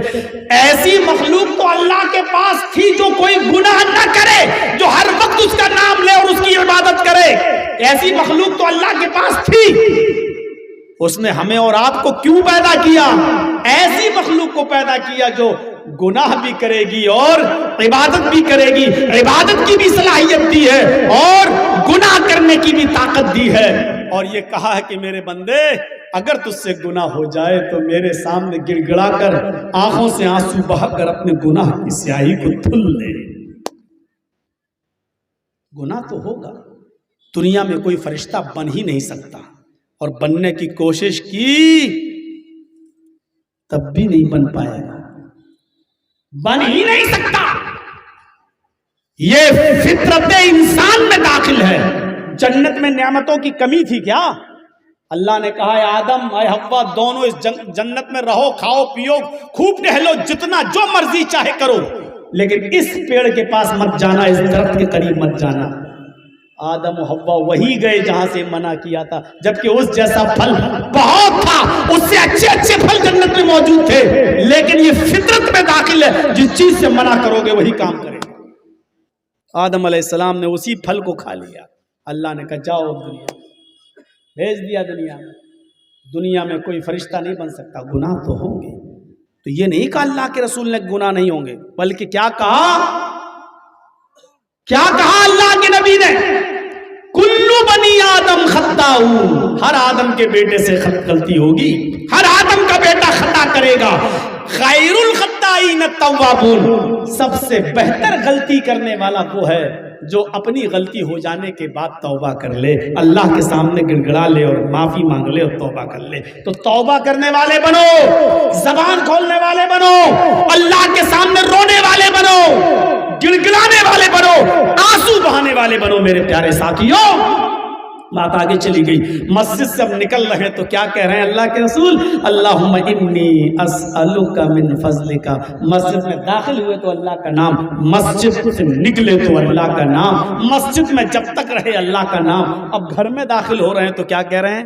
ایسی مخلوق تو اللہ کے پاس تھی جو کوئی گناہ نہ کرے، جو ہر وقت اس کا نام لے اور اس کی عبادت کرے. ایسی مخلوق تو اللہ کے پاس تھی. اس نے ہمیں اور آپ کو کیوں پیدا کیا؟ ایسی مخلوق کو پیدا کیا جو گناہ بھی کرے گی اور عبادت بھی کرے گی. عبادت کی بھی صلاحیت دی ہے اور گناہ کرنے کی بھی طاقت دی ہے. اور یہ کہا ہے کہ میرے بندے اگر تجھ سے گناہ ہو جائے تو میرے سامنے گڑ گڑا کر آنکھوں سے آنسو بہا کر اپنے گناہ کی سیاہی کو دھل لے. گناہ تو ہوگا. دنیا میں کوئی فرشتہ بن ہی نہیں سکتا، اور بننے کی کوشش کی تب بھی نہیں بن پائے گا، بن ہی نہیں سکتا. یہ فطرت انسان میں داخل ہے. جنت میں نعمتوں کی کمی تھی کیا؟ اللہ نے کہا اے آدم اے حوا دونوں اس جنت میں رہو، کھاؤ پیو، خوب ٹہلو، جتنا جو مرضی چاہے کرو، لیکن اس پیڑ کے پاس مت جانا، اس درخت کے قریب مت جانا. آدم و حوا وہی گئے جہاں سے منع کیا تھا، جبکہ اس جیسا پھل بہت تھا، اس سے اچھے اچھے پھل جنت میں موجود تھے، لیکن یہ فطرت میں داخل ہے، جس چیز سے منع کرو گے وہی کام کرے گا. آدم علیہ السلام نے اسی پھل کو کھا لیا. اللہ نے کہا جاؤ دنیا، بھیج دیا دنیا میں. دنیا میں کوئی فرشتہ نہیں بن سکتا. گناہ تو ہوں گے. تو یہ نہیں کہا اللہ کے رسول نے گناہ نہیں ہوں گے، بلکہ کیا کہا اللہ کے نبی نے؟ کلو بنی آدم خطاء، ہر آدم کے بیٹے سے غلطی ہوگی، ہر آدم کا بیٹا خطا کرے گا. خیر الخطائین التوابون، سب سے بہتر غلطی کرنے والا وہ ہے جو اپنی غلطی ہو جانے کے بعد توبہ کر لے، اللہ کے سامنے گڑ گڑا لے اور معافی مانگ لے اور توبہ کر لے. تو توبہ کرنے والے بنو، زبان کھولنے والے بنو، اللہ کے سامنے رونے والے بنو، گڑ گڑانے والے بنو، آنسو بہانے والے بنو. میرے پیارے ساتھیوں، بات آگے چلی گئی. مسجد سے اب نکل رہے تو کیا کہہ رہے ہیں اللہ کے رسول؟ اللہم انی اسألک من فضلک. مسجد میں داخل ہوئے تو اللہ کا نام، مسجد سے نکلے تو اللہ کا نام، مسجد میں جب تک رہے اللہ کا نام. اب گھر میں داخل ہو رہے ہیں تو کیا کہہ رہے ہیں؟